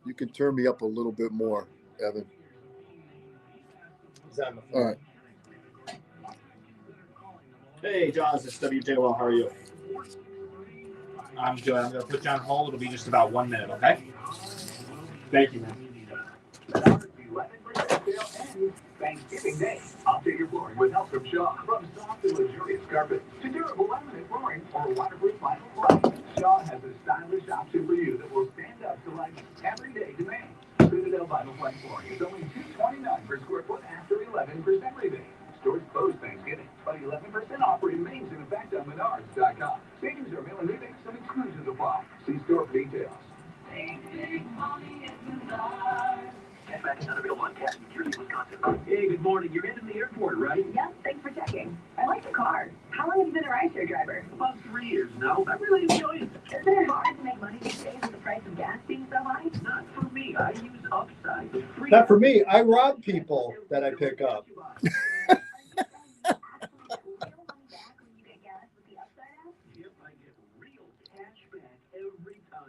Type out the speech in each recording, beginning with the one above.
You can turn me up a little bit more, Evan. He's on the phone. All right. Hey, Jaws, it's WJOL. How are you? I'm good. I'm going to put you on hold. It'll be just about 1 minute, okay? Thank you, man. Thanksgiving Day. Update your flooring with help from Shaw. From soft and luxurious carpet to durable laminate flooring or waterproof vinyl flooring, Shaw has a stylish option for you that will stand up to life's everyday demand. Citadel Vinyl Flex flooring is only $229 per square foot after 11% rebate. Stores closed Thanksgiving, but 11% off remains in effect on Menards.com. Savings are mail and rebates, some exclusions apply. See store for details. Unavailable on cash in Jersey, Wisconsin. Hey, good morning. You're headed to the airport, right? Yep, thanks for checking. I like the car. How long have you been a rideshare driver? About 3 years now. I really enjoy it. Isn't it hard to make money these days with the price of gas being so high? Not for me. I use Upside. Not for me. I rob people that I pick up.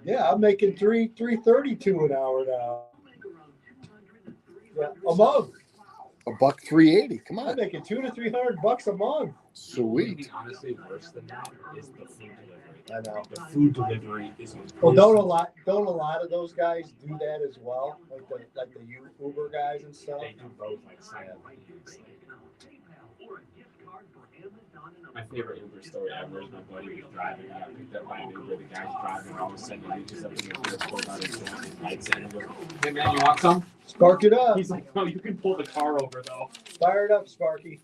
Yeah, I'm making $3.32 an hour now. Yeah, a month. $1.380. Come I'm on. making $200 to $300 a month. Sweet. Honestly, worse than that is the food delivery. I know. The food delivery is. Well, don't a lot of those guys do that as well? Like the Uber guys and stuff. They do both, like Sam. My favorite Uber story ever is my buddy was driving. He got picked up by an Uber. The guy's driving. All of a sudden, he reaches up in the air, pulls out his phone, and lights in, and goes, "Hey man, you want some?" Spark it up. He's like, "No, you can pull the car over though." Fire it up, Sparky.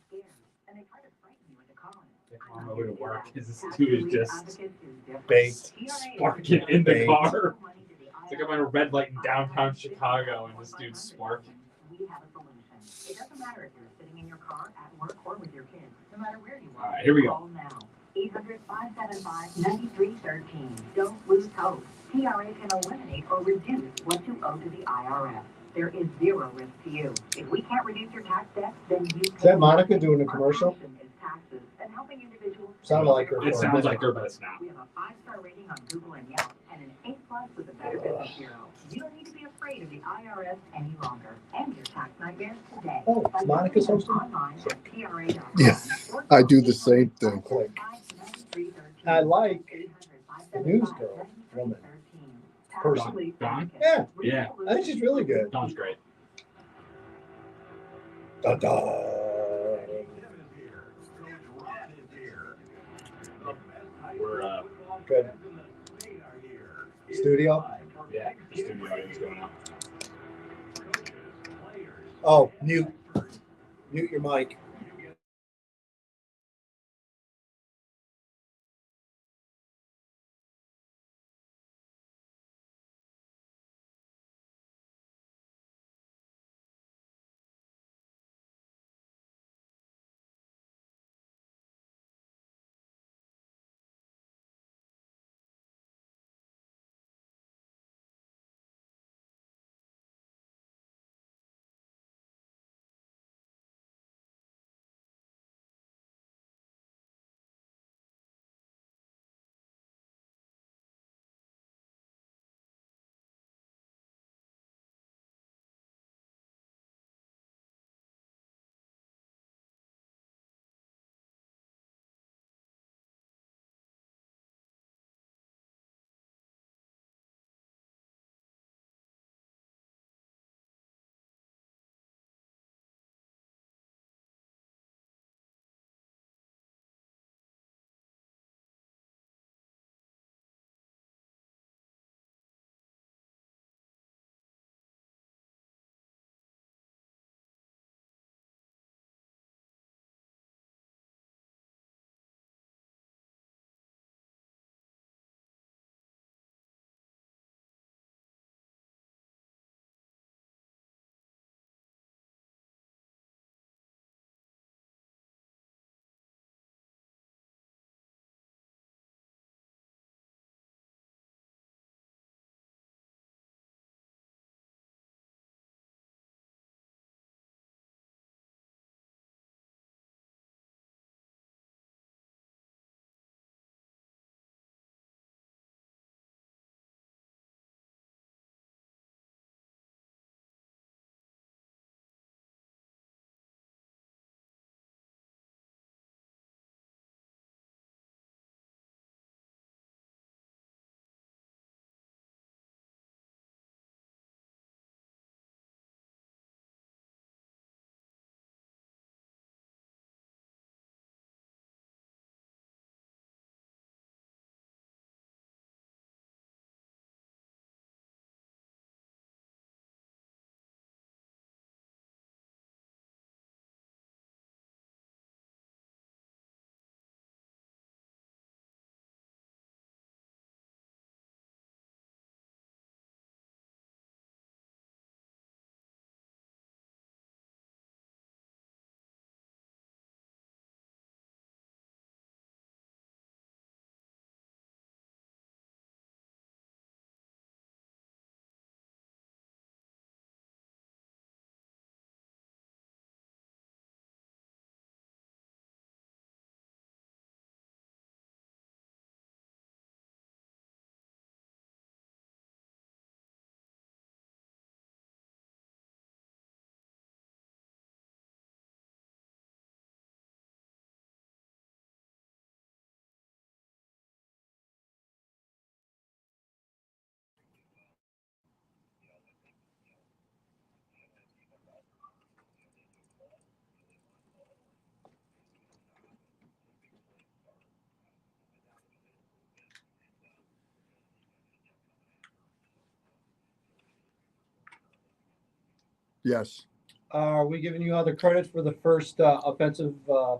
The car over to work because this dude is just Baked. sparking in the Baked. car. It's like I'm at a red light in downtown Chicago, and this dude's sparking. We have a solution. It doesn't matter if you're sitting in your car, at work, or with your kids. No matter where you are. All right, here we go. Call now. 800-575-9313. Don't lose hope. TRA can eliminate or reduce what you owe to the IRS. There is zero risk to you. If we can't reduce your tax debt, then you pay. Is that Monica doing a commercial? Our passion is taxes and helping individuals. Sounded like her. It sounds like her, but it's not. We have a 5-star rating on Google and Yelp and an A+ with the Better Business Bureau. You don't need to be afraid of the IRS any longer. End your tax nightmares today. Oh, Monica's hosting? Online at TRA.com. Yeah, I do the same thing. Click. I like the news girl woman. Person. Dawn? Yeah, Yeah, I think she's really good. Dawn's great. Dun, dun. We're Good. Studio? yeah, the studio audience going out. Oh, mute. Mute your mic. Yes. Are we giving you other credit for the first offensive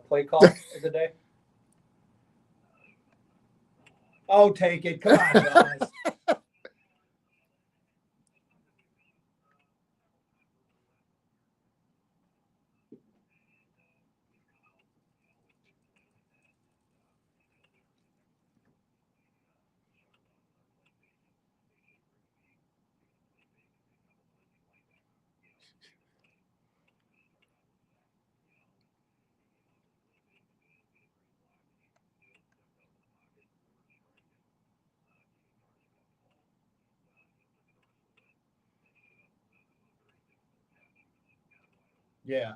play call of the day? Oh, take it. Come on, guys. Yeah.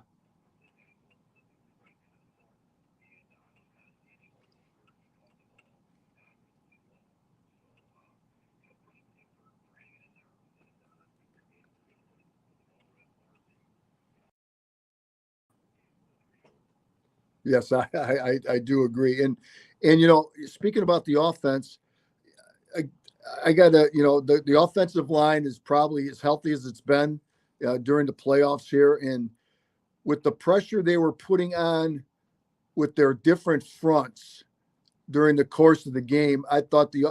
Yes, I do agree. And speaking about the offense, I gotta, the offensive line is probably as healthy as it's been during the playoffs here. And with the pressure they were putting on with their different fronts during the course of the game, I thought the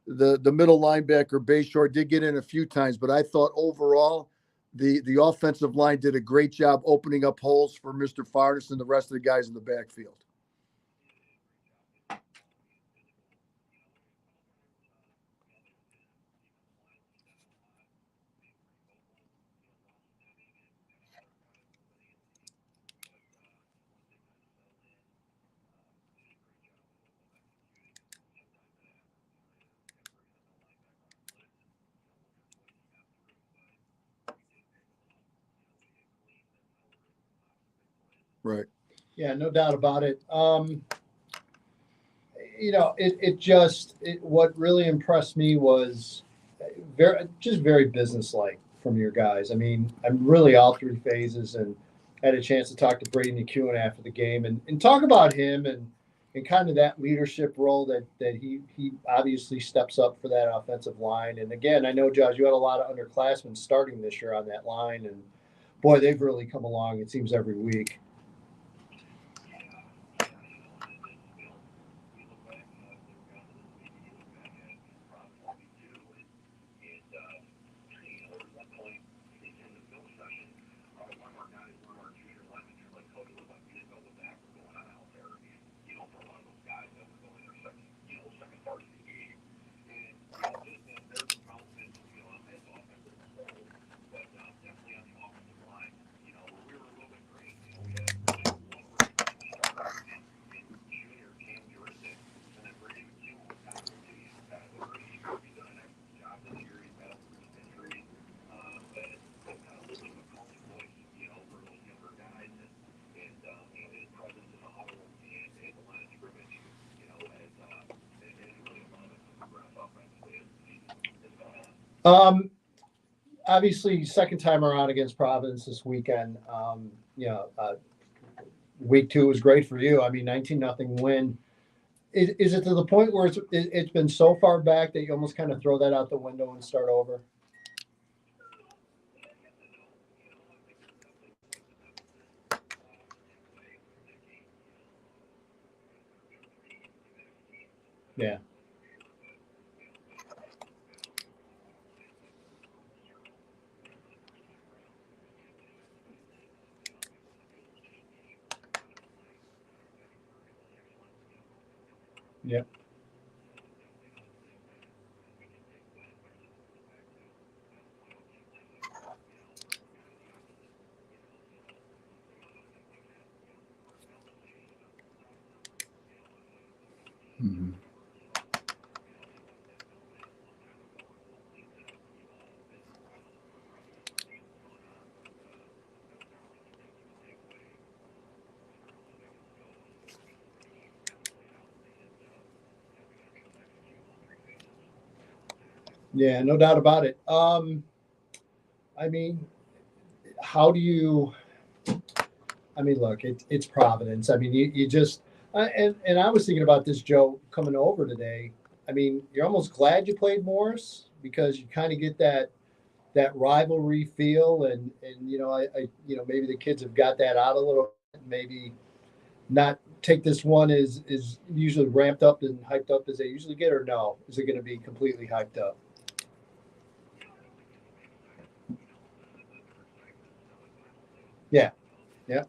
middle linebacker Bayshore did get in a few times, but I thought overall the offensive line did a great job opening up holes for Mr. Farnes and the rest of the guys in the backfield. Right. Yeah, no doubt about it. What really impressed me was very businesslike from your guys. I mean, I'm really all three phases, and had a chance to talk to Brady McEwen after the game and talk about him and kind of that leadership role that he obviously steps up for that offensive line. And again, I know, Josh, you had a lot of underclassmen starting this year on that line, and boy, they've really come along, it seems, every week. Obviously, second time around against Providence this weekend. Week 2 was great for you. I mean, 19-0 win. Is it to the point where it's been so far back that you almost kind of throw that out the window and start over? Yeah. Yep. Mm-hmm. Yeah, no doubt about it. I mean, how do you? I mean, look, it's Providence. I mean, you just and I was thinking about this, Joe, coming over today. I mean, you're almost glad you played Morris because you kind of get that that rivalry feel, and I maybe the kids have got that out a little bit, maybe not take this one is usually ramped up and hyped up as they usually get, or no? Is it going to be completely hyped up? Yeah. Yeah.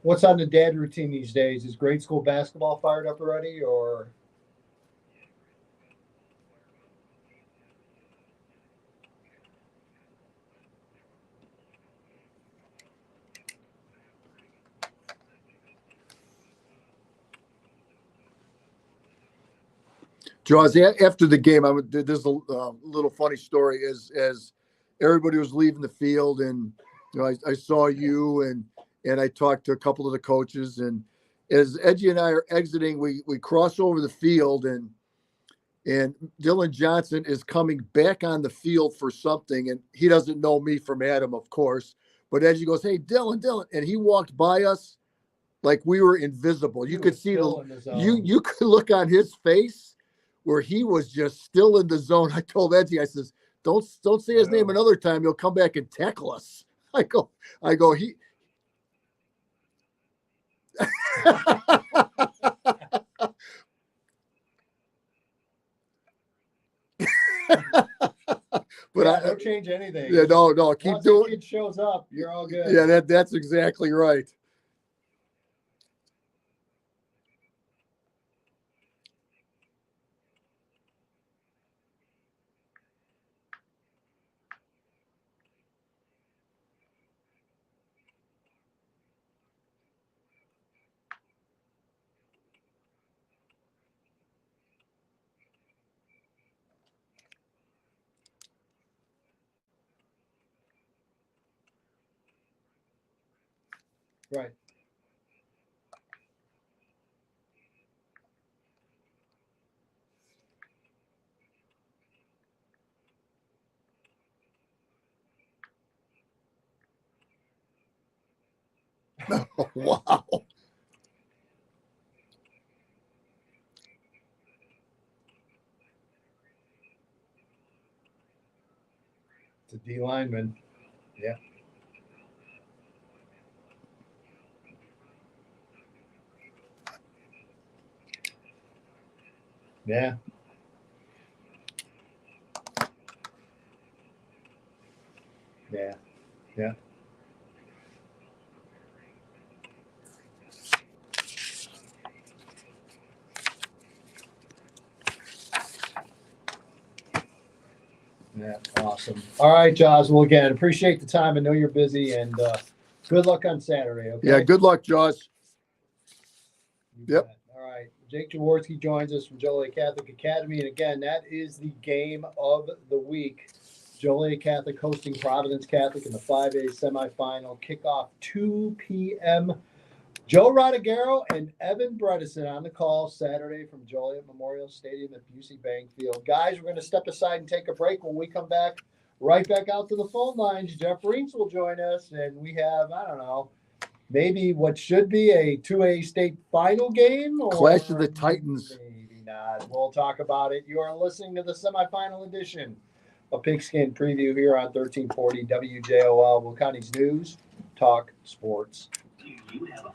What's on the dad routine these days? Is grade school basketball fired up already, or? Jaws, after the game, there's a little funny story. As everybody was leaving the field, and I saw you, and I talked to a couple of the coaches, and as Edgy and I are exiting, we cross over the field, and Dylan Johnson is coming back on the field for something, and he doesn't know me from Adam, of course. But Edgy goes, "Hey, Dylan," and he walked by us like we were invisible. You could see you could look on his face where he was just still in the zone. I told Edgy, I says, don't say his name another time. He'll come back and tackle us. I go, he. But don't change anything. Yeah, no, keep once doing. The kid shows up, you're all good. Yeah, that's exactly right. Right. Wow. It's a D lineman. Yeah. Yeah. Yeah. Yeah. Yeah, awesome. All right, Jaws. Well, again, appreciate the time. I know you're busy, and good luck on Saturday. Okay. Yeah, good luck, Jaws. Yep. All right. Jake Jorski joins us from Joliet Catholic Academy, and again, that is the game of the week. Joliet Catholic hosting Providence Catholic in the 5A semifinal. Kickoff 2 p.m. Joe Rodriguero and Evan Bredesen on the call Saturday from Joliet Memorial Stadium at Busey Bank Field. Guys, we're going to step aside and take a break. When we come back, right back out to the phone lines, Jeff Rea will join us, and we have, I don't know, maybe what should be a 2A state final game? Or Clash of the Titans. Maybe not. We'll talk about it. You are listening to the semifinal edition of Pigskin Preview here on 1340 WJOL, Will County's News, Talk Sports.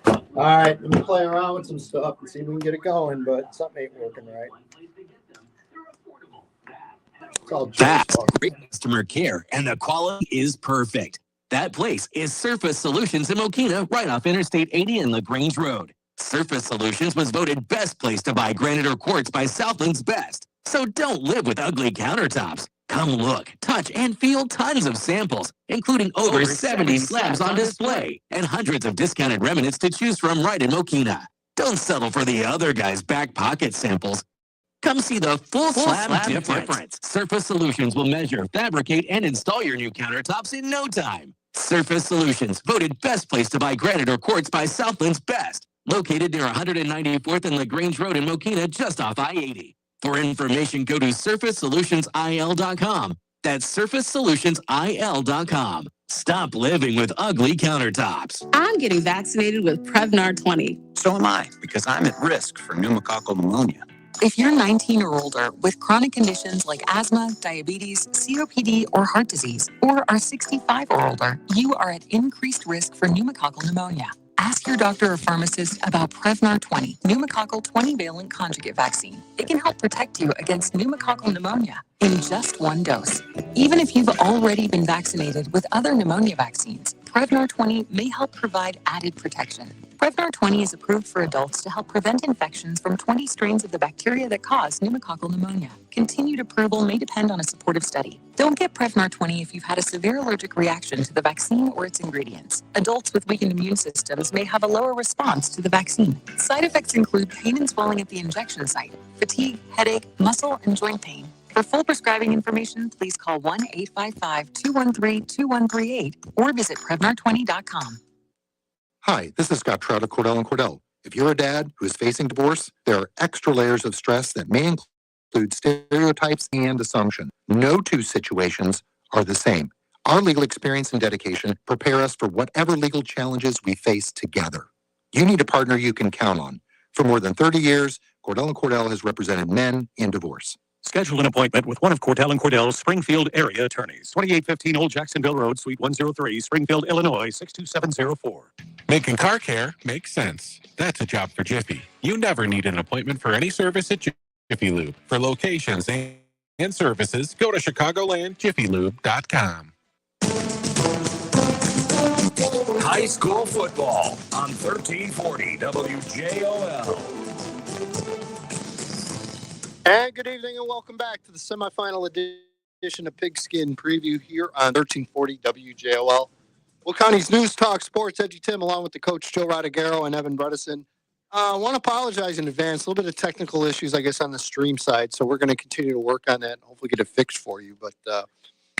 All right, let me play around with some stuff and see if we can get it going, but something ain't working right. It's all That's great customer care, and the quality is perfect. That place is Surface Solutions in Mokina, right off Interstate 80 and LaGrange Road. Surface Solutions was voted best place to buy granite or quartz by Southland's Best. So don't live with ugly countertops. Come look, touch, and feel tons of samples, including over 70 slabs on display and hundreds of discounted remnants to choose from right in Mokina. Don't settle for the other guy's back pocket samples. Come see the full slab difference. Surface Solutions will measure, fabricate, and install your new countertops in no time. Surface Solutions, voted best place to buy granite or quartz by Southland's Best. Located near 194th and LaGrange Road in Mokina, just off I-80. For information, go to surfaceSolutionsIL.com. That's surfaceSolutionsIL.com. Stop living with ugly countertops. I'm getting vaccinated with Prevnar 20. So am I, because I'm at risk for pneumococcal pneumonia. If you're 19 or older with chronic conditions like asthma, diabetes, COPD, or heart disease, or are 65 or older, you are at increased risk for pneumococcal pneumonia. Ask your doctor or pharmacist about Prevnar 20, pneumococcal 20-valent conjugate vaccine. It can help protect you against pneumococcal pneumonia in just one dose. Even if you've already been vaccinated with other pneumonia vaccines, Prevnar 20 may help provide added protection. Prevnar 20 is approved for adults to help prevent infections from 20 strains of the bacteria that cause pneumococcal pneumonia. Continued approval may depend on a supportive study. Don't get Prevnar 20 if you've had a severe allergic reaction to the vaccine or its ingredients. Adults with weakened immune systems may have a lower response to the vaccine. Side effects include pain and swelling at the injection site, fatigue, headache, muscle, and joint pain. For full prescribing information, please call 1-855-213-2138 or visit Prevnar20.com. Hi, this is Scott Trout of Cordell & Cordell. If you're a dad who is facing divorce, there are extra layers of stress that may include stereotypes and assumption. No two situations are the same. Our legal experience and dedication prepare us for whatever legal challenges we face together. You need a partner you can count on. For more than 30 years, Cordell & Cordell has represented men in divorce. Schedule an appointment with one of Cordell & Cordell's Springfield area attorneys. 2815 Old Jacksonville Road, Suite 103, Springfield, Illinois, 62704. Making car care makes sense. That's a job for Jiffy. You never need an appointment for any service at Jiffy Lube. For locations and services, go to ChicagolandJiffyLube.com. High school football on 1340 WJOL. And good evening and welcome back to the semifinal edition of Pigskin Preview here on 1340 WJOL. Will County's News Talk Sports, Edgy Tim, along with the coach Joe Rodegaro and Evan Bredesen. I want to apologize in advance. A little bit of technical issues, I guess, on the stream side. So we're going to continue to work on that and hopefully get it fixed for you. But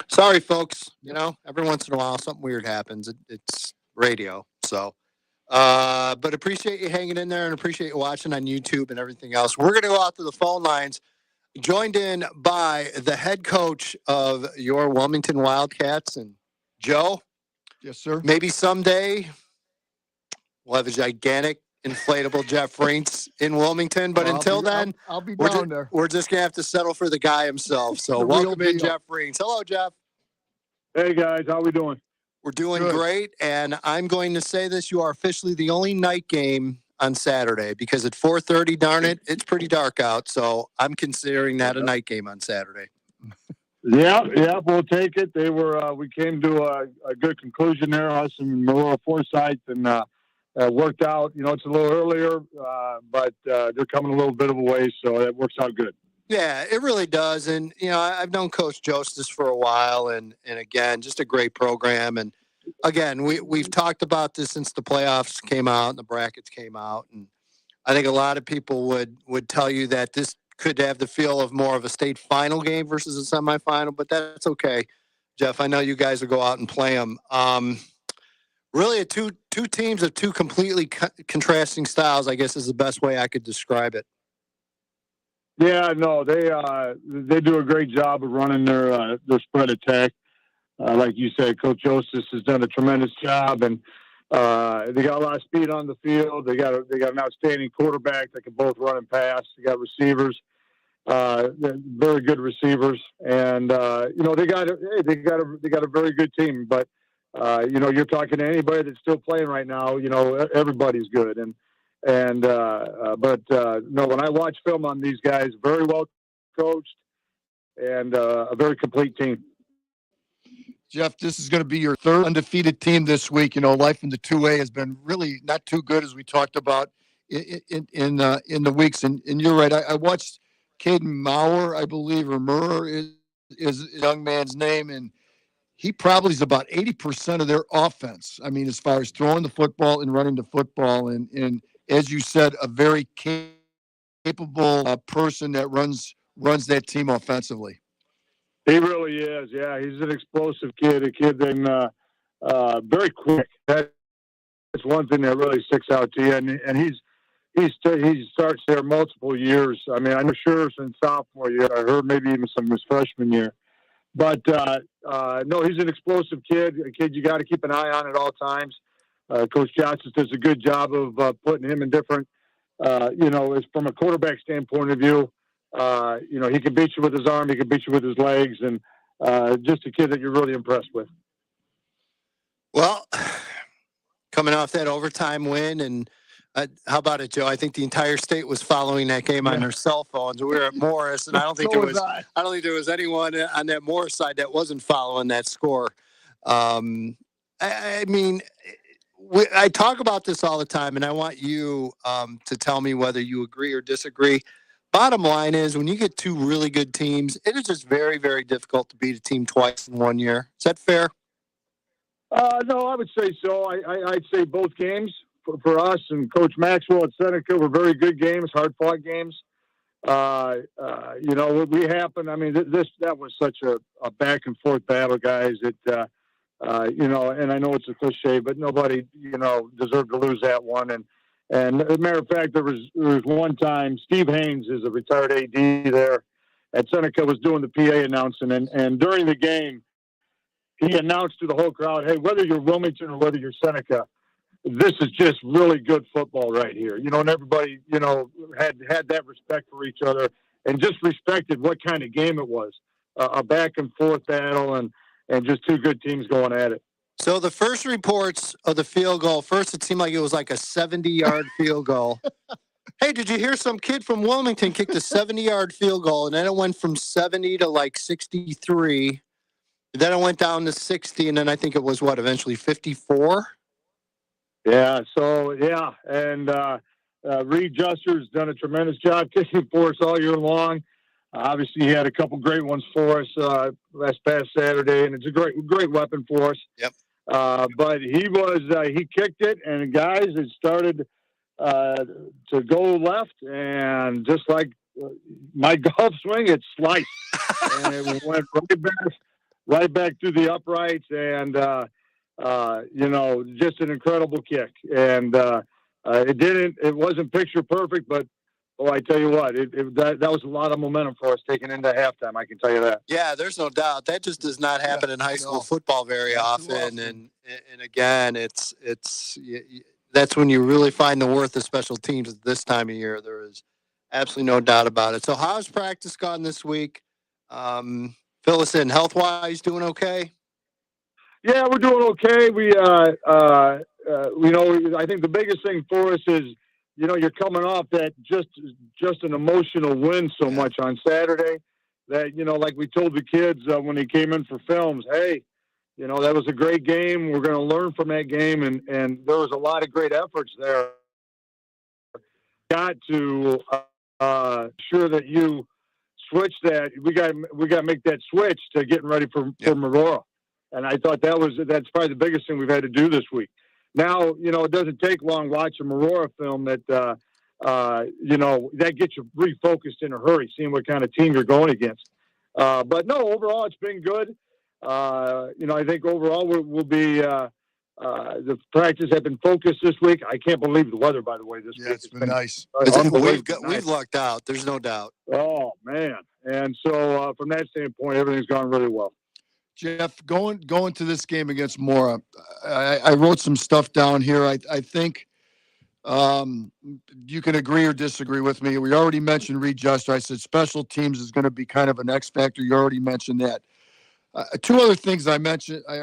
sorry, folks. You know, every once in a while, something weird happens. It's radio. So, but appreciate you hanging in there and appreciate you watching on YouTube and everything else. We're going to go out to the phone lines, joined in by the head coach of your Wilmington Wildcats. And Joe. Yes, sir. Maybe someday we'll have a gigantic inflatable Jeff Rea in Wilmington. But until then, I'll be down there. We're just going to have to settle for the guy himself. So welcome in, Jeff Rea. Hello, Jeff. Hey, guys. How we doing? We're doing great. And I'm going to say this. You are officially the only night game on Saturday because at 4:30, darn it, it's pretty dark out. So I'm considering that a night game on Saturday. Yeah, we'll take it. They were. We came to a good conclusion there. Us and Maroa Forsyth, and worked out. You know, it's a little earlier, but they're coming a little bit of a way, so it works out good. Yeah, it really does. And you know, I've known Coach Jostis for a while, and again, just a great program. And again, we've talked about this since the playoffs came out and the brackets came out, and I think a lot of people would tell you that this could have the feel of more of a state final game versus a semifinal, but that's okay. Jeff, I know you guys will go out and play them. Really, two teams of two completely contrasting styles, I guess, is the best way I could describe it. Yeah, no, they do a great job of running their spread attack. Like you said, Coach Jostis has done a tremendous job, and they got a lot of speed on the field. They got an outstanding quarterback that can both run and pass. They got receivers, very good receivers, and you know they got a very good team. But you know, you're talking to anybody that's still playing right now. You know, everybody's good, but no, when I watch film on these guys, very well coached and a very complete team. Jeff, this is going to be your third undefeated team this week. You know, life in the 2A has been really not too good, as we talked about in the weeks. And you're right. I watched Caden Maurer, I believe, or Murrer is a young man's name, and he probably is about 80% of their offense. I mean, as far as throwing the football and running the football, and as you said, a very capable person that runs that team offensively. He really is. Yeah, he's an explosive kid. A kid that very quick. That's one thing that really sticks out to you. And he starts there multiple years. I mean, I'm sure since sophomore year. I heard maybe even some of his freshman year. But no, he's an explosive kid. A kid you got to keep an eye on at all times. Coach Johnson does a good job of putting him in different. As from a quarterback standpoint of view. He can beat you with his arm. He can beat you with his legs, and just a kid that you're really impressed with. Well, coming off that overtime win, and how about it, Joe? I think the entire state was following that game on their cell phones. We were at Morris, and I don't think there was anyone on that Morris side that wasn't following that score. I mean, I talk about this all the time, and I want you to tell me whether you agree or disagree. Bottom line is, when you get two really good teams, it is just very, very difficult to beat a team twice in 1 year. Is that fair? No, I would say so. I'd say both games for us and Coach Maxwell at Seneca were very good games, hard-fought games. We happened. I mean, that was such a back-and-forth battle, guys, that, and I know it's a cliche, but nobody, deserved to lose that one. And as a matter of fact, there was one time Steve Haynes is a retired AD there at Seneca, was doing the PA announcing, and during the game, he announced to the whole crowd, "Hey, whether you're Wilmington or whether you're Seneca, this is just really good football right here." And everybody, had that respect for each other and just respected what kind of game it was, a back and forth battle and just two good teams going at it. So the first reports of the field goal, first it seemed like it was like a 70-yard field goal. Hey, did you hear some kid from Wilmington kicked a 70-yard field goal, and then it went from 70 to like 63. Then it went down to 60, and then I think it was, eventually 54? Yeah, and Reed Juster's done a tremendous job kicking for us all year long. Obviously, he had a couple great ones for us last past Saturday, and it's a great weapon for us. Yep. But he kicked it, and guys, it started to go left, and just like my golf swing, it sliced, and it went right back through the uprights, and just an incredible kick. And it wasn't picture perfect, but I tell you what, that was a lot of momentum for us taking into halftime. I can tell you that. Yeah, there's no doubt. That just does not happen in high school football very often. And again, it's that's when you really find the worth of special teams at this time of year. There is absolutely no doubt about it. So how's practice gone this week? Fill us in. Health-wise, doing okay? Yeah, we're doing okay. I think the biggest thing for us is, you're coming off that just an emotional win so much on Saturday that, like we told the kids when they came in for films, hey, that was a great game. We're going to learn from that game. And there was a lot of great efforts there. Got to sure that you switch that. We got to make that switch to getting ready for Aurora. And I thought that's probably the biggest thing we've had to do this week. Now, it doesn't take long watching Aurora film that gets you refocused in a hurry, seeing what kind of team you're going against. But no, overall, it's been good. I think overall we'll be the practice have been focused this week. I can't believe the weather, by the way, this week. It's been nice. We've lucked out. There's no doubt. Oh, man. And so from that standpoint, everything's gone really well. Jeff, going to this game against Mora, I wrote some stuff down here. I think you can agree or disagree with me. We already mentioned Reed Juster. I said special teams is going to be kind of an X factor. You already mentioned that. Two other things I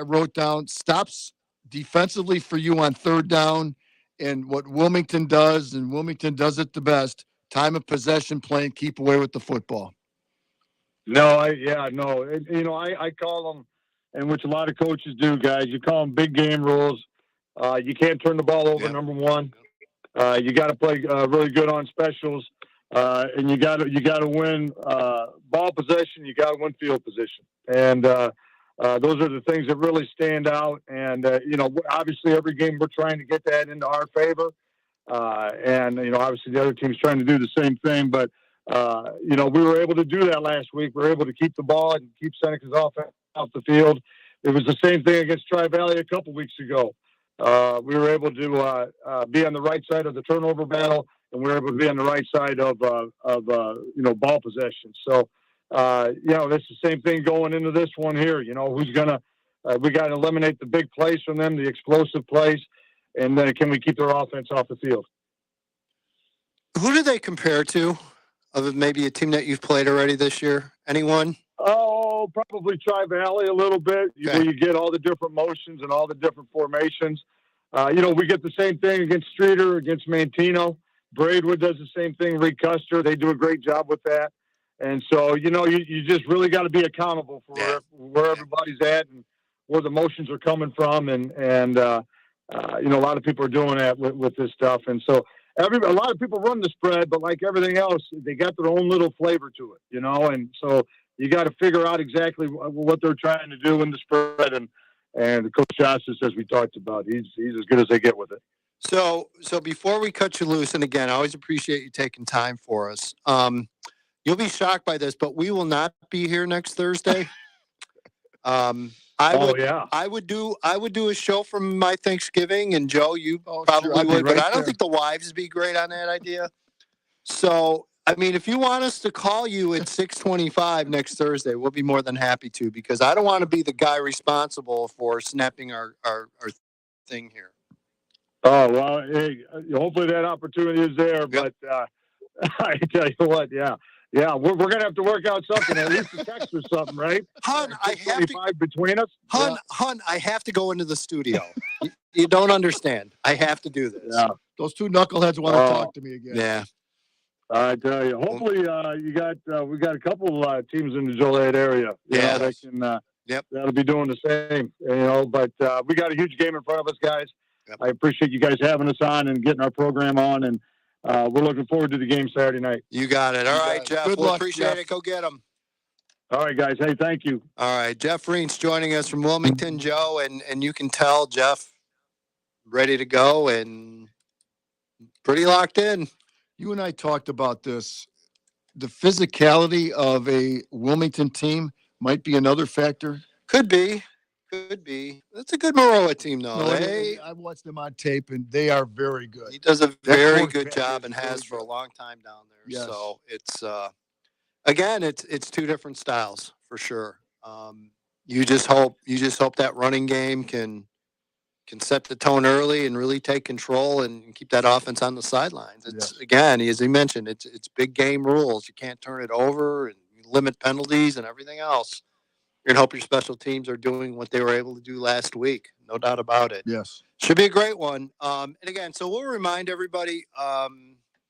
wrote down: stops defensively for you on third down, and what Wilmington does, and Wilmington does it the best. Time of possession, playing, keep away with the football. No. I call them, and which a lot of coaches do, guys. You call them big game rules. You can't turn the ball over, number one. You got to play really good on specials. and you got to win ball possession. You got to win field position, and those are the things that really stand out. And obviously, every game we're trying to get that into our favor, and obviously the other team's trying to do the same thing. But we were able to do that last week. We were able to keep the ball and keep Seneca's offense off the field. It was the same thing against Tri-Valley a couple weeks ago. We were able to be on the right side of the turnover battle, and we were able to be on the right side of ball possession. So, it's the same thing going into this one here. Who's gonna? We got to eliminate the big plays from them, the explosive plays, and then can we keep their offense off the field? Who do they compare to? Of maybe a team that you've played already this year? Anyone? Oh, probably Tri-Valley a little bit, where you get all the different motions and all the different formations. We get the same thing against Streeter, against Mantino. Braidwood does the same thing. Reed Custer, they do a great job with that. And so, you just really got to be accountable for where everybody's at and where the motions are coming from. And a lot of people are doing that with this stuff. And so a lot of people run the spread, but like everything else, they got their own little flavor to it, and so you got to figure out exactly what they're trying to do in the spread. And Coach Justice, as we talked about, he's as good as they get with it. So before we cut you loose, and again, I always appreciate you taking time for us. You'll be shocked by this, but we will not be here next Thursday. I would do a show from my Thanksgiving, and Joe, you probably would, but I don't think the wives would be great on that idea. So, if you want us to call you at 6:25 next Thursday, we'll be more than happy to, because I don't want to be the guy responsible for snapping our thing here. Oh, well, hey, hopefully that opportunity is there, but I tell you what, we're going to have to work out something, at least a text or something, right? Hun, I have to, between us. Hun, I have to go into the studio. You don't understand. I have to do this. Yeah. Those two knuckleheads want to talk to me again. Yeah. I tell you, hopefully we got a couple teams in the Joliet area. That can that'll be doing the same. But we got a huge game in front of us, guys. Yep. I appreciate you guys having us on and getting our program on, and we're looking forward to the game Saturday night. You got it. All right, Jeff. We'll appreciate it. Go get them. All right, guys. Hey, thank you. All right, Jeff Rea's joining us from Wilmington, Joe, and you can tell Jeff ready to go and pretty locked in. You and I talked about this. The physicality of a Wilmington team might be another factor. Could be. That's a good Maroa team, though. I've watched them on tape, and they are very good. He does a very good job and has for a long time down there. Yes. So it's again, it's two different styles for sure. You just hope that running game can set the tone early and really take control and keep that offense on the sidelines. It's again, as he mentioned, it's big game rules. You can't turn it over and limit penalties and everything else. You're going to hope your special teams are doing what they were able to do last week. No doubt about it. Yes. Should be a great one. And again, so we'll remind everybody,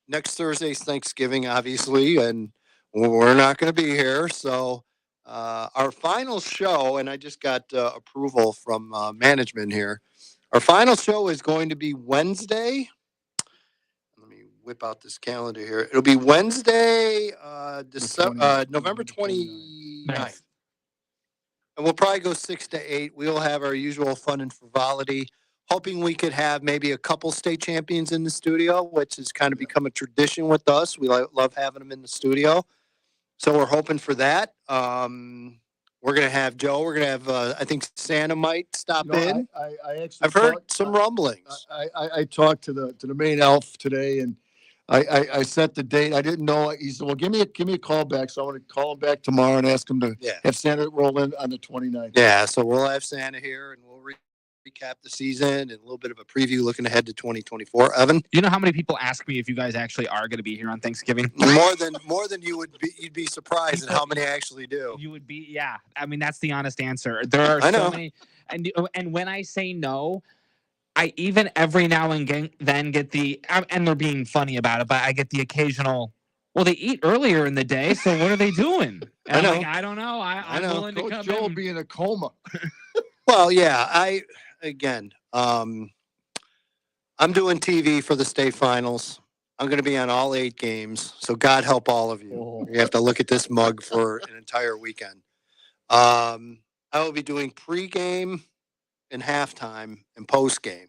next Thursday's Thanksgiving, obviously, and we're not going to be here. So our final show, and I just got approval from management here, our final show is going to be Wednesday. Let me whip out this calendar here. It'll be Wednesday, November 29th. And we'll probably go 6 to 8. We'll have our usual fun and frivolity, hoping we could have maybe a couple state champions in the studio, which has kind of become a tradition with us. We love having them in the studio. So we're hoping for that. We're going to have Joe. We're going to have, I think Santa might stop in. I've heard some rumblings. I talked to the main elf today, and I set the date. I didn't know. He said, well, give me a call back. So I want to call him back tomorrow and ask him to have Santa roll in on the 29th. Yeah, so we'll have Santa here, and we'll recap the season and a little bit of a preview looking ahead to 2024. Evan? Do you know how many people ask me if you guys actually are going to be here on Thanksgiving? More than you would be. You'd be surprised at how many actually do. You would be, yeah. I mean, that's the honest answer. There are so many. And when I say no, I even every now and then get the, and they're being funny about it, but I get the occasional, well, they eat earlier in the day, so what are they doing? And I'm like, I don't know. I'm willing to come Joe will be in a coma. Well, yeah, I'm doing TV for the state finals. I'm going to be on all 8 games. So God help all of you. You have to look at this mug for an entire weekend. I will be doing pregame and halftime and postgame.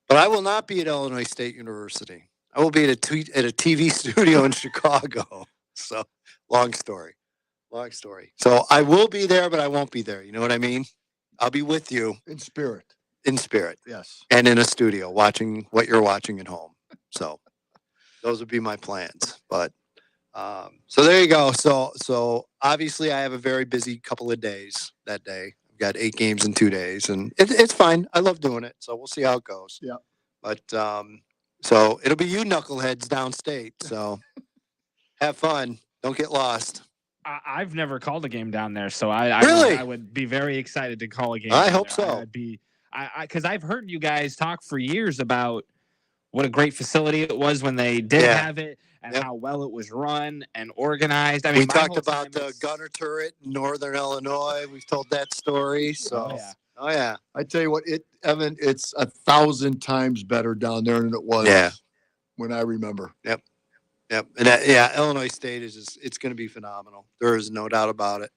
But I will not be at Illinois State University. I will be at a TV studio in Chicago. So long story. So I will be there, but I won't be there. You know what I mean? I'll be with you. In spirit. Yes. And in a studio watching what you're watching at home. So those would be my plans. But so there you go. So obviously I have a very busy couple of days that day. I've got 8 games in 2 days, and it's fine. I love doing it. So we'll see how it goes. Yeah. But so it'll be you knuckleheads downstate. So have fun. Don't get lost. I've never called a game down there, so I would be very excited to call a game. I hope so. Because I've heard you guys talk for years about what a great facility it was when they did have it, and how well it was run and organized. I mean, we talked about the gunner turret in Northern Illinois. We've told that story. So, oh yeah. I tell you what, Evan, it's 1,000 times better down there than it was. When I remember. Yep. And Illinois State it's going to be phenomenal. There is no doubt about it.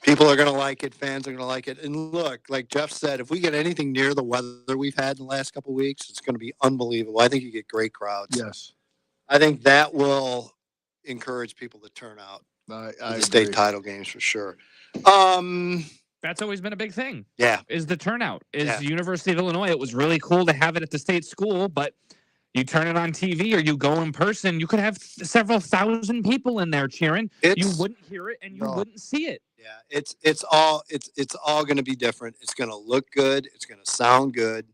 People are going to like it. Fans are going to like it. And look, like Jeff said, if we get anything near the weather we've had in the last couple of weeks, it's going to be unbelievable. I think you get great crowds. Yes. I think that will encourage people to turn out. I the state agree. title games for sure. That's always been a big thing. Yeah. Is the turnout. The University of Illinois. It was really cool to have it at the state school, but you turn it on TV or you go in person, you could have several thousand people in there cheering. You wouldn't hear it and you wouldn't see it. Yeah, it's all going to be different. It's going to look good. It's going to sound good.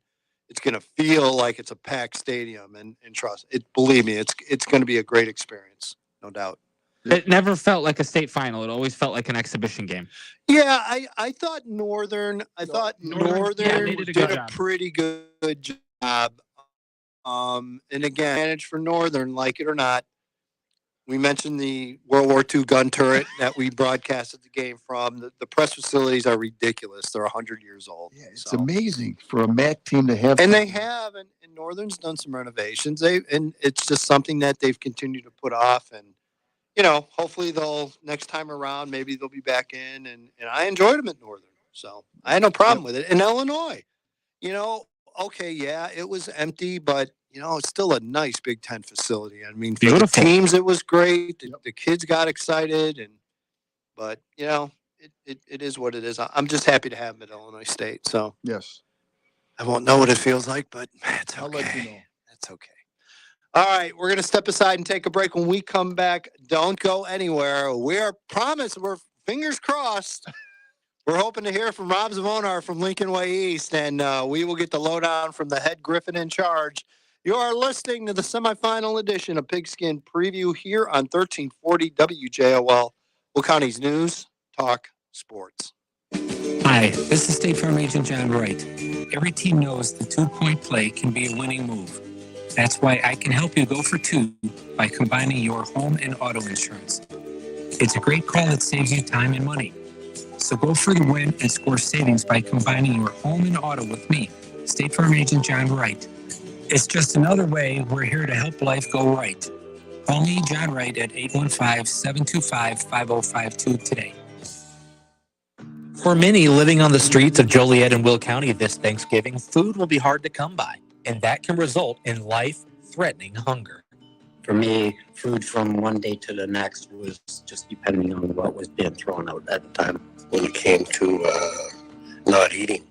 It's going to feel like it's a packed stadium, and trust it. Believe me, it's going to be a great experience, no doubt. It never felt like a state final. It always felt like an exhibition game. Yeah, I thought Northern. Did a pretty good job. And again, advantage for Northern, like it or not. We mentioned the World War II gun turret that we broadcasted the game from. The press facilities are ridiculous. They're 100 years old. Yeah, it's amazing for a MAC team to have. And they have, and Northern's done some renovations. And it's just something that they've continued to put off. And, hopefully next time around, maybe they'll be back in. And I enjoyed them at Northern. So I had no problem with it. In Illinois, okay, yeah, it was empty, but it's still a nice Big Ten facility. I mean, for the teams, it was great. The kids got excited, but it is what it is. I'm just happy to have them at Illinois State. So yes, I won't know what it feels like, but it's okay. I'll let you know. That's okay. All right, we're gonna step aside and take a break. When we come back, don't go anywhere. We're fingers crossed. We're hoping to hear from Rob Zvonar from Lincoln Way East, and we will get the lowdown from the head Griffin in charge. You are listening to the semifinal edition of Pigskin Preview here on 1340 WJOL, Will County's News, Talk, Sports. Hi, this is State Farm Agent John Wright. Every team knows the 2-point play can be a winning move. That's why I can help you go for 2 by combining your home and auto insurance. It's a great call that saves you time and money. So go for the win and score savings by combining your home and auto with me, State Farm Agent John Wright. It's just another way we're here to help life go right. Call me, John Wright, at 815-725-5052 today. For many living on the streets of Joliet and Will County this Thanksgiving, food will be hard to come by, and that can result in life-threatening hunger. For me, food from one day to the next was just depending on what was being thrown out at the time. When it came to not eating,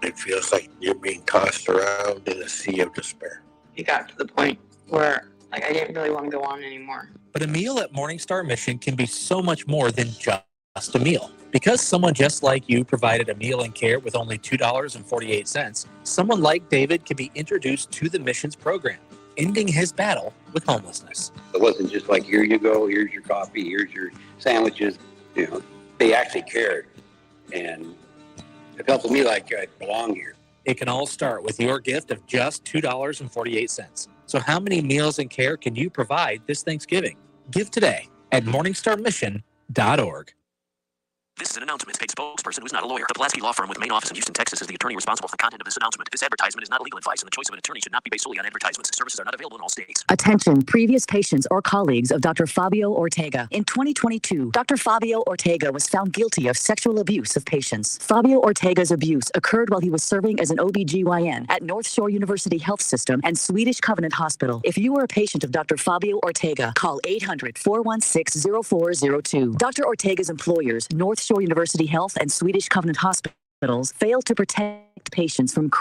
it feels like you're being tossed around in a sea of despair. It got to the point where I didn't really want to go on anymore. But a meal at Morningstar Mission can be so much more than just a meal. Because someone just like you provided a meal and care with only $2.48, someone like David can be introduced to the mission's program, ending his battle with homelessness. It wasn't just like, here you go, here's your coffee, here's your sandwiches. They actually cared. And it felt to me like I belong here. It can all start with your gift of just $2.48. So how many meals and care can you provide this Thanksgiving? Give today at morningstarmission.org. This is an announcement. Paid spokesperson who is not a lawyer. The Pulaski Law Firm with main office in Houston, Texas is the attorney responsible for the content of this announcement. This advertisement is not legal advice, and the choice of an attorney should not be based solely on advertisements. Services are not available in all states. Attention, previous patients or colleagues of Dr. Fabio Ortega. In 2022, Dr. Fabio Ortega was found guilty of sexual abuse of patients. Fabio Ortega's abuse occurred while he was serving as an OBGYN at North Shore University Health System and Swedish Covenant Hospital. If you are a patient of Dr. Fabio Ortega, call 800-416-0402. Dr. Ortega's employers, North Shore University Health and Swedish Covenant Hospitals, failed to protect patients from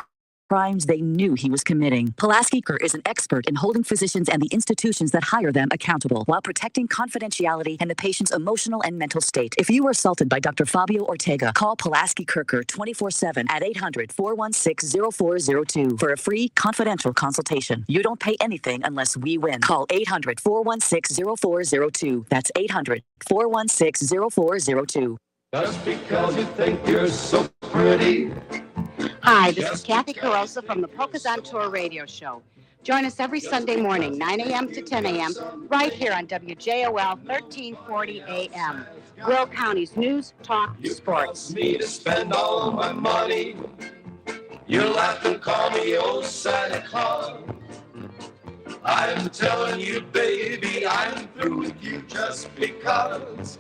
crimes they knew he was committing. Pulaski is an expert in holding physicians and the institutions that hire them accountable while protecting confidentiality and the patient's emotional and mental state. If you were assaulted by Dr. Fabio Ortega, call Pulaski Kirker 24/7 at 800-416-0402 for a free confidential consultation. You don't pay anything unless we win. Call 800-416-0402. That's 800-416-0402. Just because you think you're so pretty. Hi, this is Kathy Carosa from the Polkas on Tour radio show. Join us every Sunday morning, 9 a.m. to 10 a.m., right here on WJOL 1340 a.m. Will County's news, talk, sports. Me to spend all my money. You laugh and call me old Santa Claus. I'm telling you, baby, I'm through with you just because.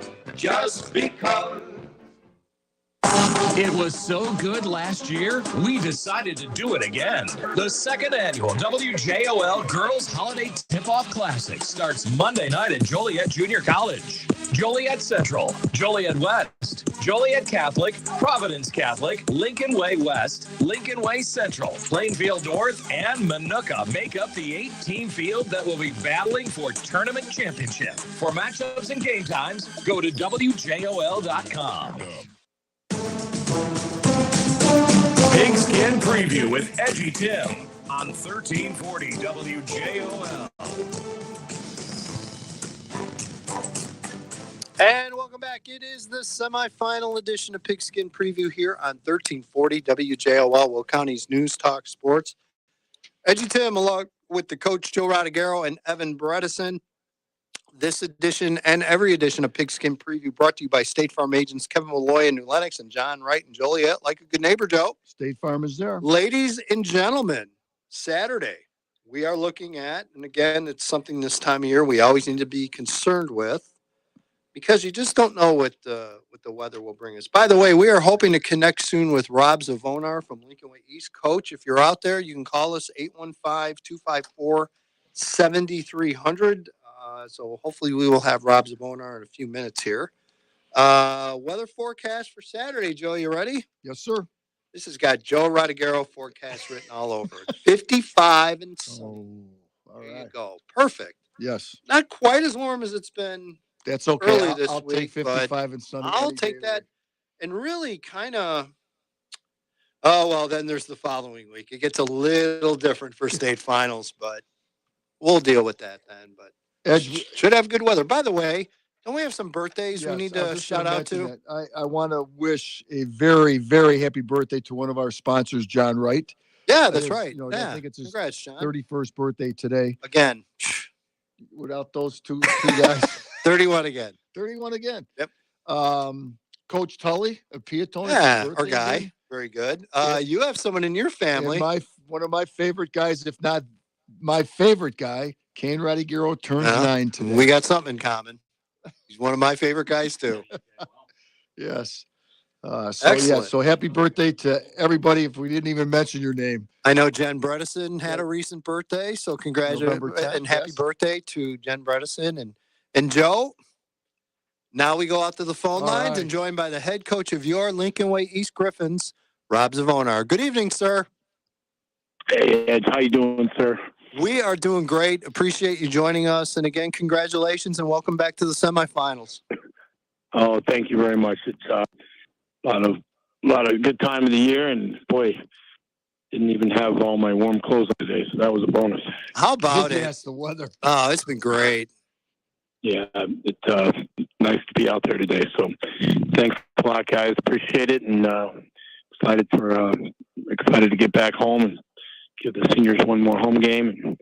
It was so good last year, we decided to do it again. The second annual WJOL Girls Holiday Tip-Off Classic starts Monday night at Joliet Junior College. Joliet Central, Joliet West, Joliet Catholic, Providence Catholic, Lincoln Way West, Lincoln Way Central, Plainfield North, and Minooka make up the 8-team field that will be battling for tournament championship. For matchups and game times, go to WJOL.com. Pigskin Preview with Edgy Tim on 1340 WJOL. And welcome back. It is the semifinal edition of Pigskin Preview here on 1340 WJOL, Will County's News Talk Sports. Edgy Tim, along with the coach Joe Rodegaro and Evan Bredesen. This edition and every edition of Pigskin Preview brought to you by State Farm agents Kevin Malloy in New Lenox and John Wright in Joliet. Like a good neighbor, Joe. State Farm is there. Ladies and gentlemen, Saturday, we are looking at, and again, it's something this time of year we always need to be concerned with because you just don't know what the weather will bring us. By the way, we are hoping to connect soon with Rob Zvonar from Lincoln Way East. Coach, if you're out there, you can call us 815-254-7300. So hopefully we will have Rob Zvonar in a few minutes here. Weather forecast for Saturday, Joe. You ready? Yes, sir. This has got Joe Rodegaro forecast written all over it. 55 and sunny. All right. There you go. Perfect. Yes. Not quite as warm as it's been. That's okay. Early this I'll week, take 55 and sunny. I'll take that. And really kind of, oh, well, then there's the following week. It gets a little different for state finals, but we'll deal with that then. But should have good weather. By the way, don't we have some birthdays we need to shout out to? I want to wish a very, very happy birthday to one of our sponsors, John Wright. Yeah, that's right. I think it's his Congrats, John. 31st birthday today. Again. Without those two guys. 31 again. 31 again. Yep. Coach Tully of Piatone. Yeah, our guy. Day. Very good. You have someone in your family. And one of my favorite guys, if not my favorite guy, Kane Rodegaro, turns 9 today. We got something in common. He's one of my favorite guys, too. Yes. Excellent. So happy birthday to everybody if we didn't even mention your name. I know Jen Bredesen had a recent birthday, so congratulations and happy birthday to Jen Bredesen and Joe. Now we go out to the phone lines and joined by the head coach of your Lincoln Way East Griffins, Rob Zvonar. Good evening, sir. Hey, Ed. How you doing, sir? We are doing great. Appreciate you joining us. And again, congratulations and welcome back to the semifinals. Oh, thank you very much. It's a lot of good time of the year, and boy, didn't even have all my warm clothes on today, so that was a bonus. How about it? Yes, the weather. Oh, it's been great. Yeah, it's nice to be out there today. So, thanks a lot, guys. Appreciate it, and excited to get back home and give the seniors one more home game and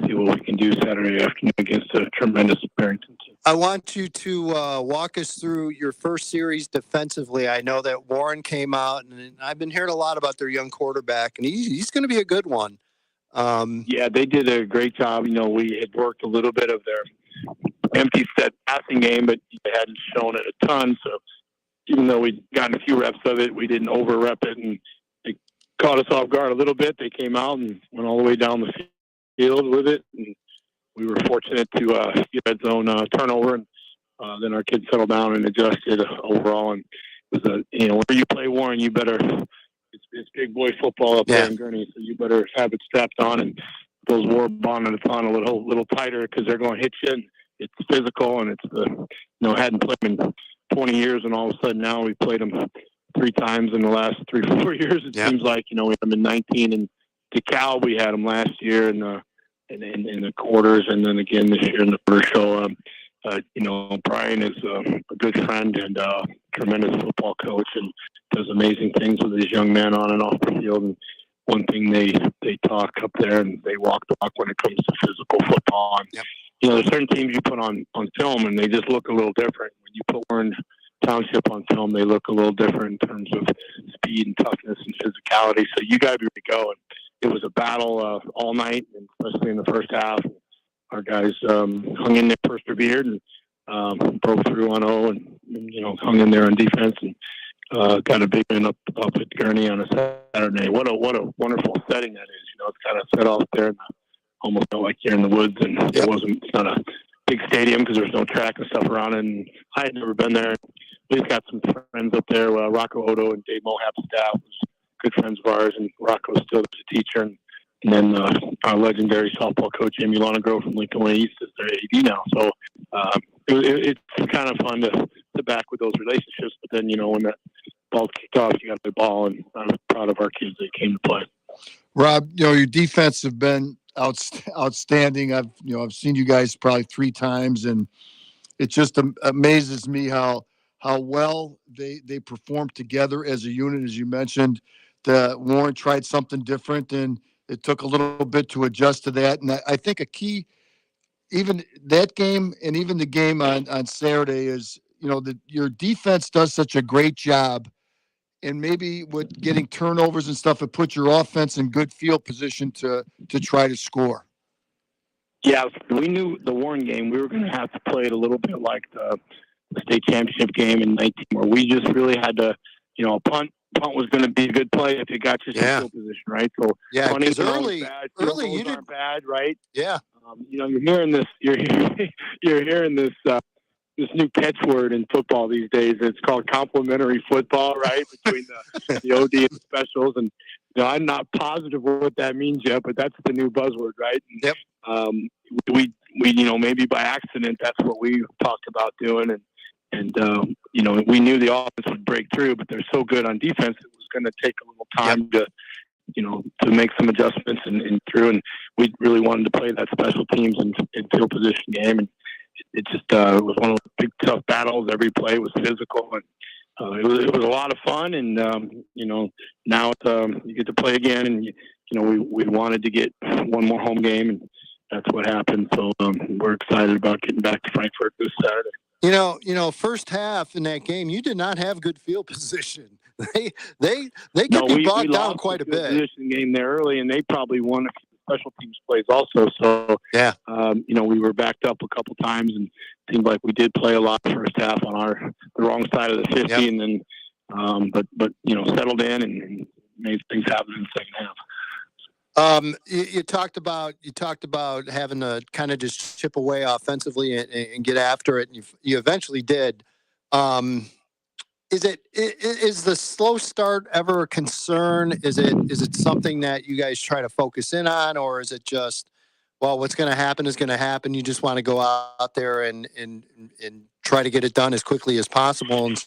see what we can do Saturday afternoon against a tremendous Barrington team. I want you to walk us through your first series defensively. I know that Warren came out, and I've been hearing a lot about their young quarterback, and he's going to be a good one. Yeah, they did a great job. We had worked a little bit of their empty set passing game, but they hadn't shown it a ton. So even though we'd gotten a few reps of it, we didn't over rep it, and they caught us off guard a little bit. They came out and went all the way down the field with it, and we were fortunate to get that zone turnover, and then our kids settled down and adjusted overall. And it was where you play Warren, you better. It's big boy football up there in Gurney, so you better have it stepped on, and those war bonnets on a little tighter because they're going to hit you. And it's physical, and it's hadn't played them in 20 years, and all of a sudden now we played them 3 times in the last 3-4 years. It seems like we had them in 19, and DeKalb we had them last year in the quarters, and then again this year in the first show. Brian is a good friend and tremendous football coach, and does amazing things with his young man on and off the field. And one thing they talk up there, and they walk the walk when it comes to physical football. And, there's certain teams you put on film, and they just look a little different. When you put Warren Township on film, they look a little different in terms of speed and toughness and physicality. So you got to be ready to go. And it was a battle all night, and especially in the first half. Our guys hung in there, persevered, and broke through on O, and hung in there on defense, and got a big win up at Gurney on a Saturday. What a wonderful setting that is. It's kind of set off there, and almost felt like you're in the woods, and it's not a big stadium because there's no track and stuff around it. And I had never been there. We just got some friends up there. Rocco Odo and Dave Mohap's staff was good friends of ours, and Rocco's still a teacher. And then our legendary softball coach, Amy Lonegro from Lincoln Way East, is their AD now. So it's kind of fun to back with those relationships. But then, when that ball's kicked off, you got the ball, and I'm proud of our kids that came to play. Rob, your defense have been outstanding. I've seen you guys probably 3 times, and it just amazes me how well they perform together as a unit. As you mentioned, Warren tried something different, and it took a little bit to adjust to that. And I think a key, even that game and even the game on Saturday, is that your defense does such a great job, and maybe with getting turnovers and stuff, it puts your offense in good field position to try to score. Yeah, we knew the Warren game, we were going to have to play it a little bit like the state championship game in 19, where we just really had to, a punt was going to be a good play if it got you in field position, right? So punting early you aren't bad, right? Yeah. You're hearing this. You're hearing this new catchword in football these days. It's called complementary football, right? Between the OD and the specials, and I'm not positive what that means yet, but that's the new buzzword, right? And, we maybe by accident that's what we talked about doing, and we knew the offense would break through, but they're so good on defense, it was going to take a little time to make some adjustments and through, and we really wanted to play that special teams and field position game, and it just it was one of those big tough battles. Every play was physical, and it was a lot of fun. And now you get to play again, and we wanted to get one more home game, and that's what happened. So we're excited about getting back to Frankfurt this Saturday. First half in that game, you did not have good field position. They could be bogged down quite a bit. Position game there early, and they probably won a few special teams plays also. So we were backed up a couple times, and it seemed like we did play a lot first half on the wrong side of the 50, and then but settled in and made things happen in the second half. You talked about having to kind of just chip away offensively and get after it, and you eventually did. Is the slow start ever a concern? Is it something that you guys try to focus in on, or is it just, well, what's going to happen is going to happen? You just want to go out there and try to get it done as quickly as possible, and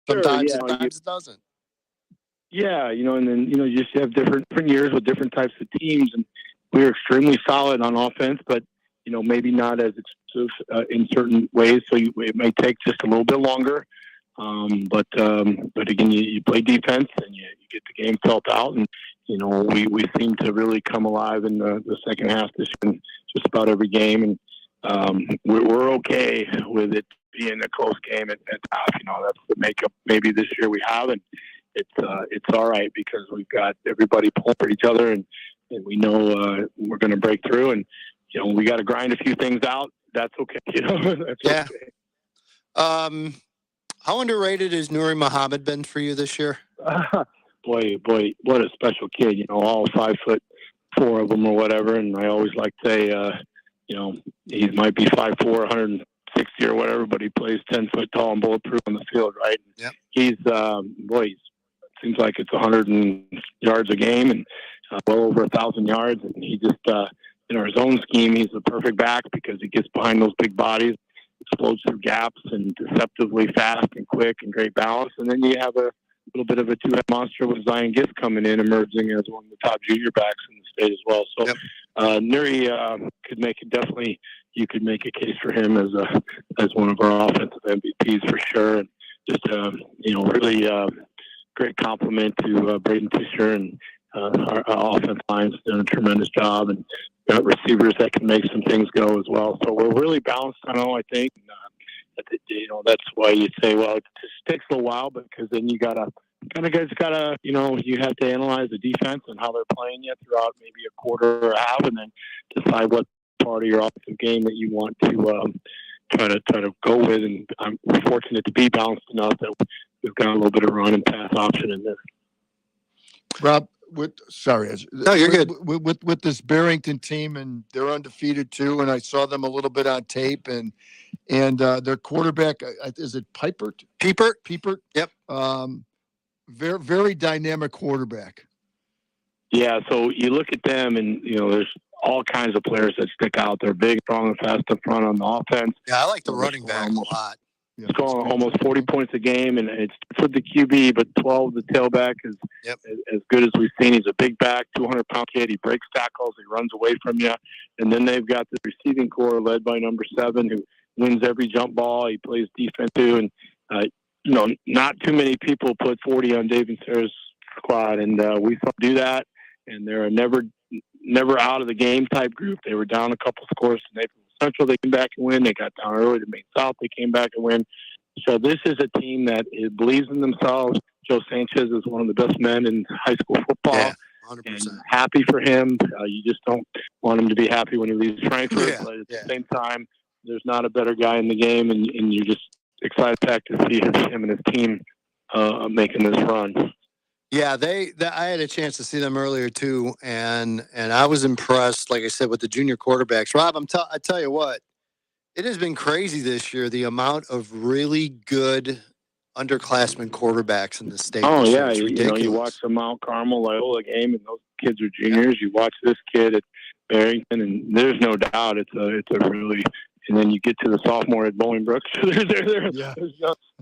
sometimes it doesn't. Yeah, and then you just have different years with different types of teams, and we were extremely solid on offense, but maybe not as explosive in certain ways. So it may take just a little bit longer. But again, you play defense and you get the game felt out, and we seem to really come alive in the second half this year, just about every game, and we're okay with it being a close game at half. That's the makeup maybe this year we have, and it's all right because we've got everybody pulling for each other, and we know we're going to break through, and we got to grind a few things out. That's okay. That's okay. How underrated has Nuri Muhammad been for you this year? Boy, what a special kid. All 5'4" of them or whatever, and I always like to say, he might be 5'4", 160 or whatever, but he plays 10 foot tall and bulletproof on the field, right? Yep. He's seems like it's 100 yards a game and well over 1,000 yards, and he just in our zone scheme, he's the perfect back because he gets behind those big bodies, explodes through gaps, and deceptively fast and quick and great balance. And then you have a little bit of a two-head monster with Zion Gift coming in, emerging as one of the top junior backs in the state as well. So Nuri could make it definitely. You could make a case for him as one of our offensive MVPs for sure, and just really great compliment to Braden Tisher and our offensive line's doing a tremendous job, and got receivers that can make some things go as well. So we're really balanced on all, I think. That's why you say, well, it just takes a while, because then you gotta you have to analyze the defense and how they're playing you throughout maybe a quarter or a half, and then decide what part of your offensive game that you want to try to go with. And we're fortunate to be balanced enough that we've got a little bit of run and pass option in there. Rob, no, you're good. With this Barrington team, and they're undefeated too, and I saw them a little bit on tape, and their quarterback, is it Piepert? Piepert. Yep. Very, very dynamic quarterback. Yeah, so you look at them, and there's all kinds of players that stick out. They're big, strong, and fast up front on the offense. Yeah, I like the running back a lot. Scoring almost 40 points a game, and it's for the QB, but 12 the tailback is as good as we've seen. He's a big back, 200-pound kid. He breaks tackles. He runs away from you. And then they've got the receiving core led by number 7, who wins every jump ball. He plays defense too, and not too many people put 40 on Dave and Sarah's squad, and we saw them do that. And they're a never out of the game type group. They were down a couple scores to Naples Central. They came back and win. They got down early to Maine South. They came back and win. So this is a team that believes in themselves. Joe Sanchez is one of the best men in high school football. Yeah, 100%. And happy for him. You just don't want him to be happy when he leaves Frankfurt. Yeah, but at the same time, there's not a better guy in the game, and you're just excited back to see him and his team making this run. Yeah, I had a chance to see them earlier too, and I was impressed. Like I said, with the junior quarterbacks, Rob, I tell you what, it has been crazy this year. The amount of really good underclassmen quarterbacks in the state. Oh this yeah, year is you watch the Mount Carmel Loyola game, and those kids are juniors. You watch this kid at Barrington, and there's no doubt it's a really. And then you get to the sophomore at Bolingbrook. There's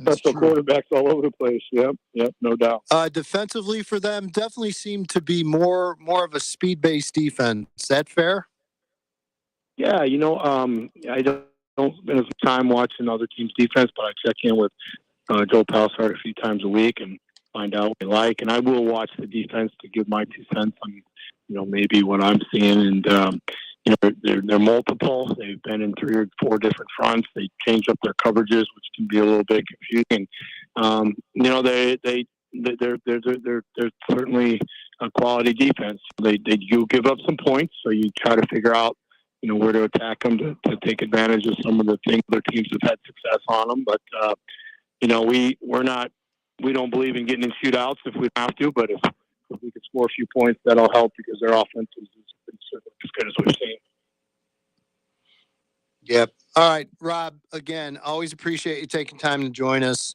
special quarterbacks all over the place. Yep, no doubt. Defensively for them, definitely seemed to be more of a speed-based defense. Is that fair? Yeah, I don't spend as much time watching other teams' defense, but I check in with Joel Palsart a few times a week and find out what they like. And I will watch the defense to give my 2 cents on, maybe what I'm seeing. And they're multiple. They've been in 3 or 4 different fronts. They change up their coverages, which can be a little bit confusing. They're certainly a quality defense. They do give up some points, so you try to figure out where to attack them to take advantage of some of the things other teams have had success on them. But we don't believe in getting in shootouts if we have to. But if we could score a few points, that'll help because their offense is as good as we've seen. Yep. All right, Rob, again, always appreciate you taking time to join us.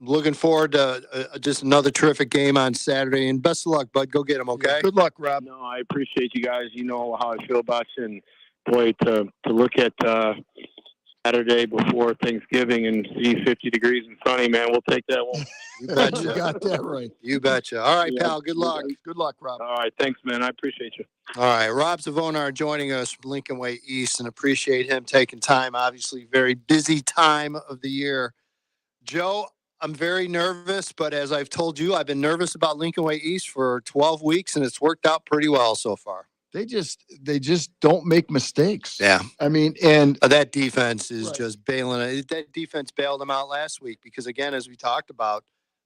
Looking forward to just another terrific game on Saturday, and best of luck, bud. Go get them, okay? Yeah, good luck, Rob. No, I appreciate you guys. You know how I feel about you, and boy, to look at Saturday before Thanksgiving and see 50 degrees and sunny, man, we'll take that one. You betcha. You got that right. You betcha. All right, pal. Good luck. Good luck, Rob. All right. Thanks, man. I appreciate you. All right. Rob Zvonar joining us from Lincoln Way East, and appreciate him taking time. Obviously, very busy time of the year. Joe, I'm very nervous, but as I've told you, I've been nervous about Lincoln Way East for 12 weeks, and it's worked out pretty well so far. they just don't make mistakes. Yeah. I mean, and that defense is just bailing. That defense bailed them out last week because, again, as we talked about,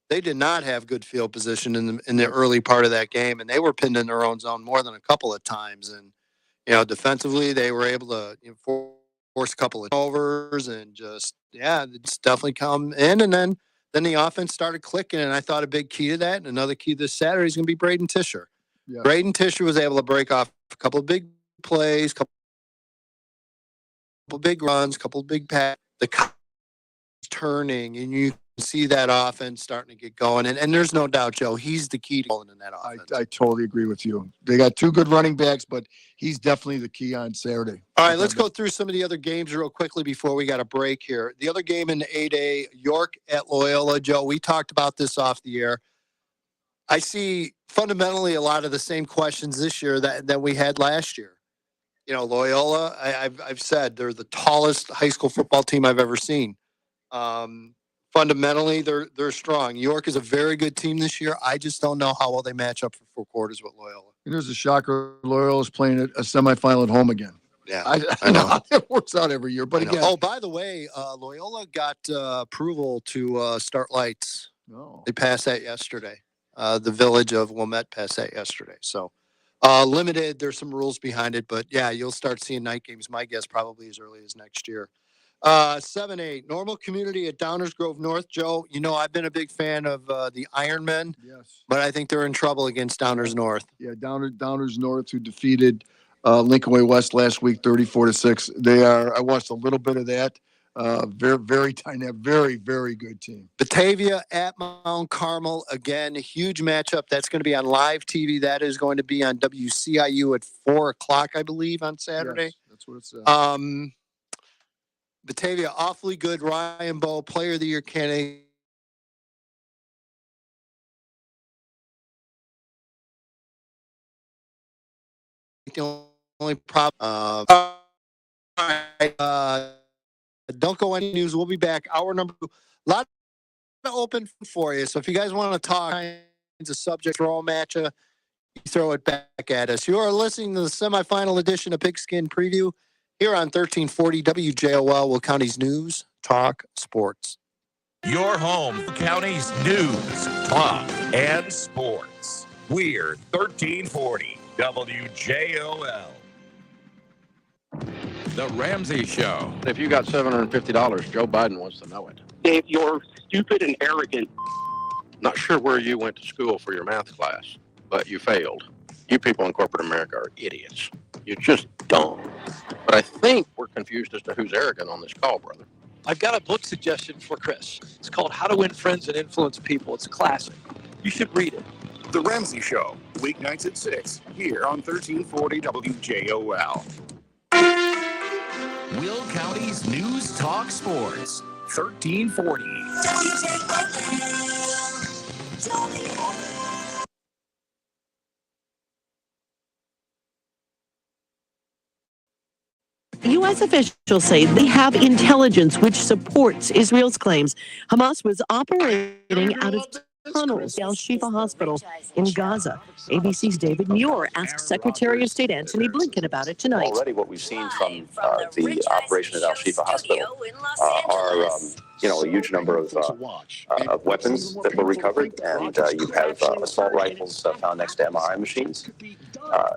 they did not have good field position in the early part of that game, and they were pinned in their own zone more than a couple of times. And defensively, they were able to force a couple of overs and just it's definitely come in. And then the offense started clicking, and I thought a big key to that, and another key this Saturday is going to be Braden Tisher. Yeah. Braden Tisher was able to break off a couple of big plays, couple big runs, couple of big passes. The turning, and you can see that offense starting to get going. And there's no doubt, Joe, he's the key to going in that offense. I totally agree with you. They got two good running backs, but he's definitely the key on Saturday. All right, let's go through some of the other games real quickly before we got a break here. The other game in the 8A, York at Loyola. Joe, we talked about this off the air. I see fundamentally a lot of the same questions this year that we had last year. Loyola, I've said they're the tallest high school football team I've ever seen. Fundamentally, they're strong. York is a very good team this year. I just don't know how well they match up for 4 quarters with Loyola. And there's a shocker. Loyola's playing a semifinal at home again. Yeah, I know. It works out every year. But again, by the way, Loyola got approval to start lights. No. They passed that yesterday. The village of Wilmette passed that yesterday. So limited. There's some rules behind it, but yeah, you'll start seeing night games. My guess probably as early as next year. 7-8 Normal Community at Downers Grove North. Joe, I've been a big fan of the Ironmen. Yes, but I think they're in trouble against Downers North. Yeah, Downers North, who defeated Lincoln Way West last week, 34-6. They are. I watched a little bit of that. Very, very tiny, very, very good team. Batavia at Mount Carmel again. A huge matchup. That's going to be on live TV. That is going to be on WCIU at 4:00, I believe, on Saturday. Yes, that's what it says. Batavia, awfully good. Ryan Bowe, Player of the Year candidate. The only problem. Don't go any news. We'll be back. Hour number 2. A lot open for you. So if you guys want to talk kinds of subjects, throw them at you, throw it back at us. You are listening to the semifinal edition of Pigskin Preview here on 1340 WJOL, Will County's News, Talk, Sports. Your home for County's news, talk, and sports. We're 1340 WJOL. The Ramsey Show. If you got $750, Joe Biden wants to know it. Dave, you're stupid and arrogant. Not sure where you went to school for your math class, but you failed. You people in corporate America are idiots. You're just dumb. But I think we're confused as to who's arrogant on this call, brother. I've got a book suggestion for Chris. It's called How to Win Friends and Influence People. It's a classic. You should read it. The Ramsey Show, weeknights at 6, here on 1340 WJOL. Will County's News, Talk, Sports. 1340. U.S. officials say they have intelligence which supports Israel's claims Hamas was operating out of tunnels at Al-Shifa Hospital in Gaza. ABC's David Muir asked Secretary of State Antony Blinken about it tonight. Already what we've seen from the operation at Al-Shifa Hospital are a huge number of weapons that were recovered, and you have assault rifles found next to MRI machines.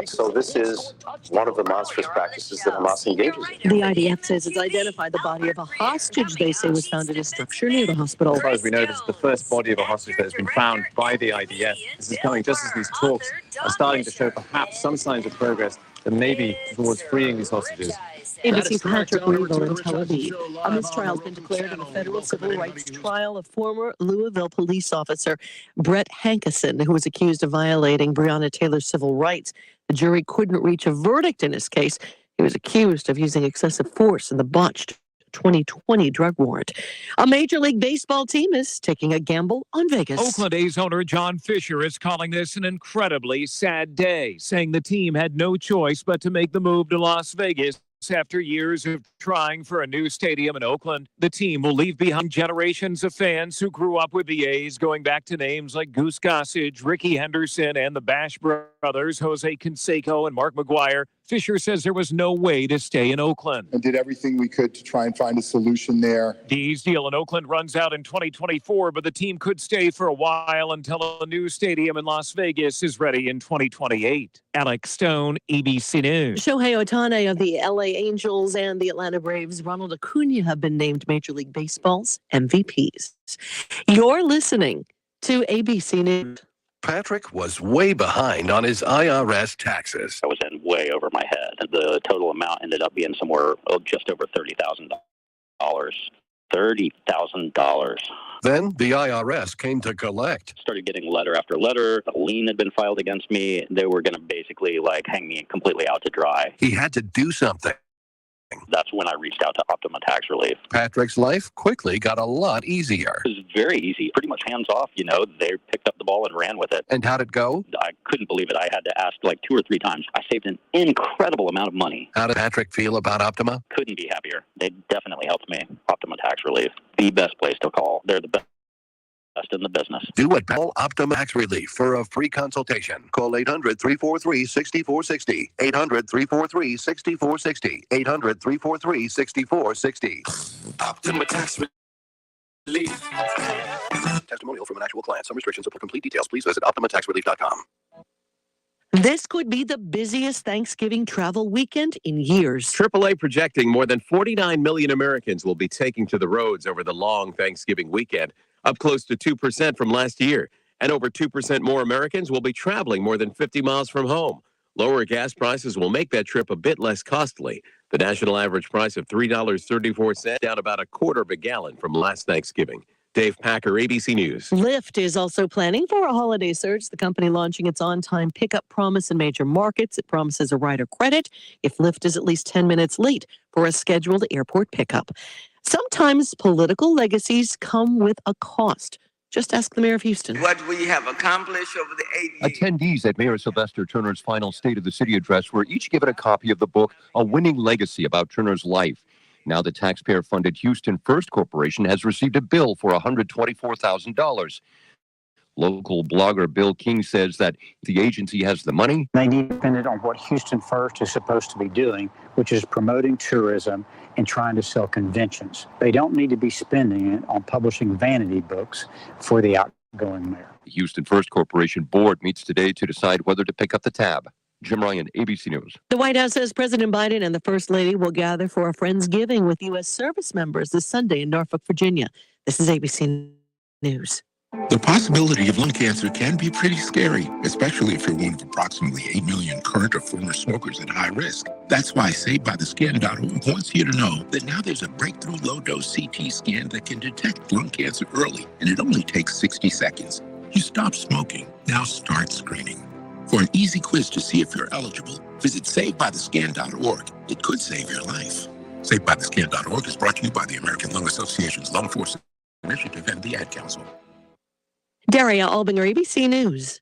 So this is one of the monstrous practices that Hamas engages in. The IDF says it's identified the body of a hostage they say was found in a structure near the hospital. As far as we know, this is the first body of a hostage that has been found by the IDF. This is coming just as these talks are starting to show perhaps some signs of progress that maybe towards freeing these hostages. ABC's Patrick Regal in Tel Aviv. A mistrial has been declared in the federal civil rights trial of former Louisville police officer Brett Hankison, who was accused of violating Breonna Taylor's civil rights. The jury couldn't reach a verdict in his case. He was accused of using excessive force in the botched 2020 drug warrant. A Major League Baseball team is taking a gamble on Vegas. Oakland A's owner John Fisher is calling this an incredibly sad day, saying the team had no choice but to make the move to Las Vegas After years of trying for a new stadium in Oakland, the team will leave behind generations of fans who grew up with the A's, going back to names like Goose Gossage, Ricky Henderson, and the Bash brothers, Jose Canseco and Mark McGuire. Fisher says there was no way to stay in Oakland. And did everything we could to try and find a solution there. D's deal in Oakland runs out in 2024, but the team could stay for a while until a new stadium in Las Vegas is ready in 2028. Alex Stone, ABC News. Shohei Ohtani of the LA Angels and the Atlanta Braves, Ronald Acuna, have been named Major League Baseball's MVPs. You're listening to ABC News. Patrick was way behind on his IRS taxes. I was in way over my head. The total amount ended up being somewhere just over $30,000. $30,000. Then the IRS came to collect. Started getting letter after letter. A lien had been filed against me. They were going to basically hang me completely out to dry. He had to do something. That's when I reached out to Optima Tax Relief. Patrick's life quickly got a lot easier. It was very easy, pretty much hands off. They picked up the ball and ran with it. And how'd it go? I couldn't believe it. I had to ask 2 or 3 times. I saved an incredible amount of money. How did Patrick feel about Optima? Couldn't be happier. They definitely helped me. Optima Tax Relief, the best place to call. They're the best in the business. Do it. Call Optima Tax Relief for a free consultation. Call 800-343-6460. 800-343-6460. 800-343-6460. Optima Tax Relief. Testimonial from an actual client. Some restrictions apply. Complete details, please visit OptimaTaxRelief.com. This could be the busiest Thanksgiving travel weekend in years. AAA projecting more than 49 million Americans will be taking to the roads over the long Thanksgiving weekend, up close to 2% from last year. And over 2% more Americans will be traveling more than 50 miles from home. Lower gas prices will make that trip a bit less costly. The national average price of $3.34, down about a quarter of a gallon from last Thanksgiving. Dave Packer, ABC News. Lyft is also planning for a holiday surge. The company launching its on-time pickup promise in major markets. It promises a rider credit if Lyft is at least 10 minutes late for a scheduled airport pickup. Sometimes political legacies come with a cost. Just ask the mayor of Houston. What we have accomplished over the 8 years. Attendees at Mayor Sylvester Turner's final State of the City address were each given a copy of the book, A Winning Legacy, about Turner's life. Now the taxpayer-funded Houston First Corporation has received a bill for $124,000. Local blogger Bill King says that the agency has the money. They need to depend on what Houston First is supposed to be doing, which is promoting tourism and trying to sell conventions. They don't need to be spending it on publishing vanity books for the outgoing mayor. The Houston First Corporation board meets today to decide whether to pick up the tab. Jim Ryan, ABC News. The White House says President Biden and the First Lady will gather for a Friendsgiving with U.S. service members this Sunday in Norfolk, Virginia. This is ABC News. The possibility of lung cancer can be pretty scary, especially if you're one of approximately 8 million current or former smokers at high risk. That's why SaveByTheScan.org wants you to know that now there's a breakthrough low-dose CT scan that can detect lung cancer early, and it only takes 60 seconds. You stop smoking. Now start screening. For an easy quiz to see if you're eligible, visit SaveByTheScan.org. It could save your life. SaveByTheScan.org is brought to you by the American Lung Association's Lung Force Initiative and the Ad Council. Daria Albinger, ABC News.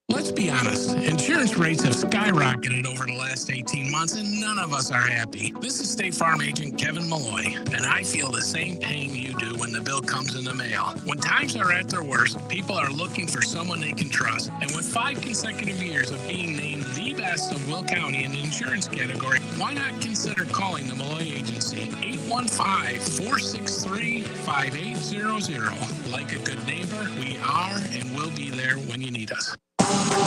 Let's be honest, insurance rates have skyrocketed over the last 18 months and none of us are happy. This is State Farm agent Kevin Malloy, and I feel the same pain you do when the bill comes in the mail. When times are at their worst, people are looking for someone they can trust. And with 5 consecutive years of being named the best of Will County in the insurance category, why not consider calling the Malloy Agency? 815-463-5800. Like a good neighbor, we are and will be there when you need us.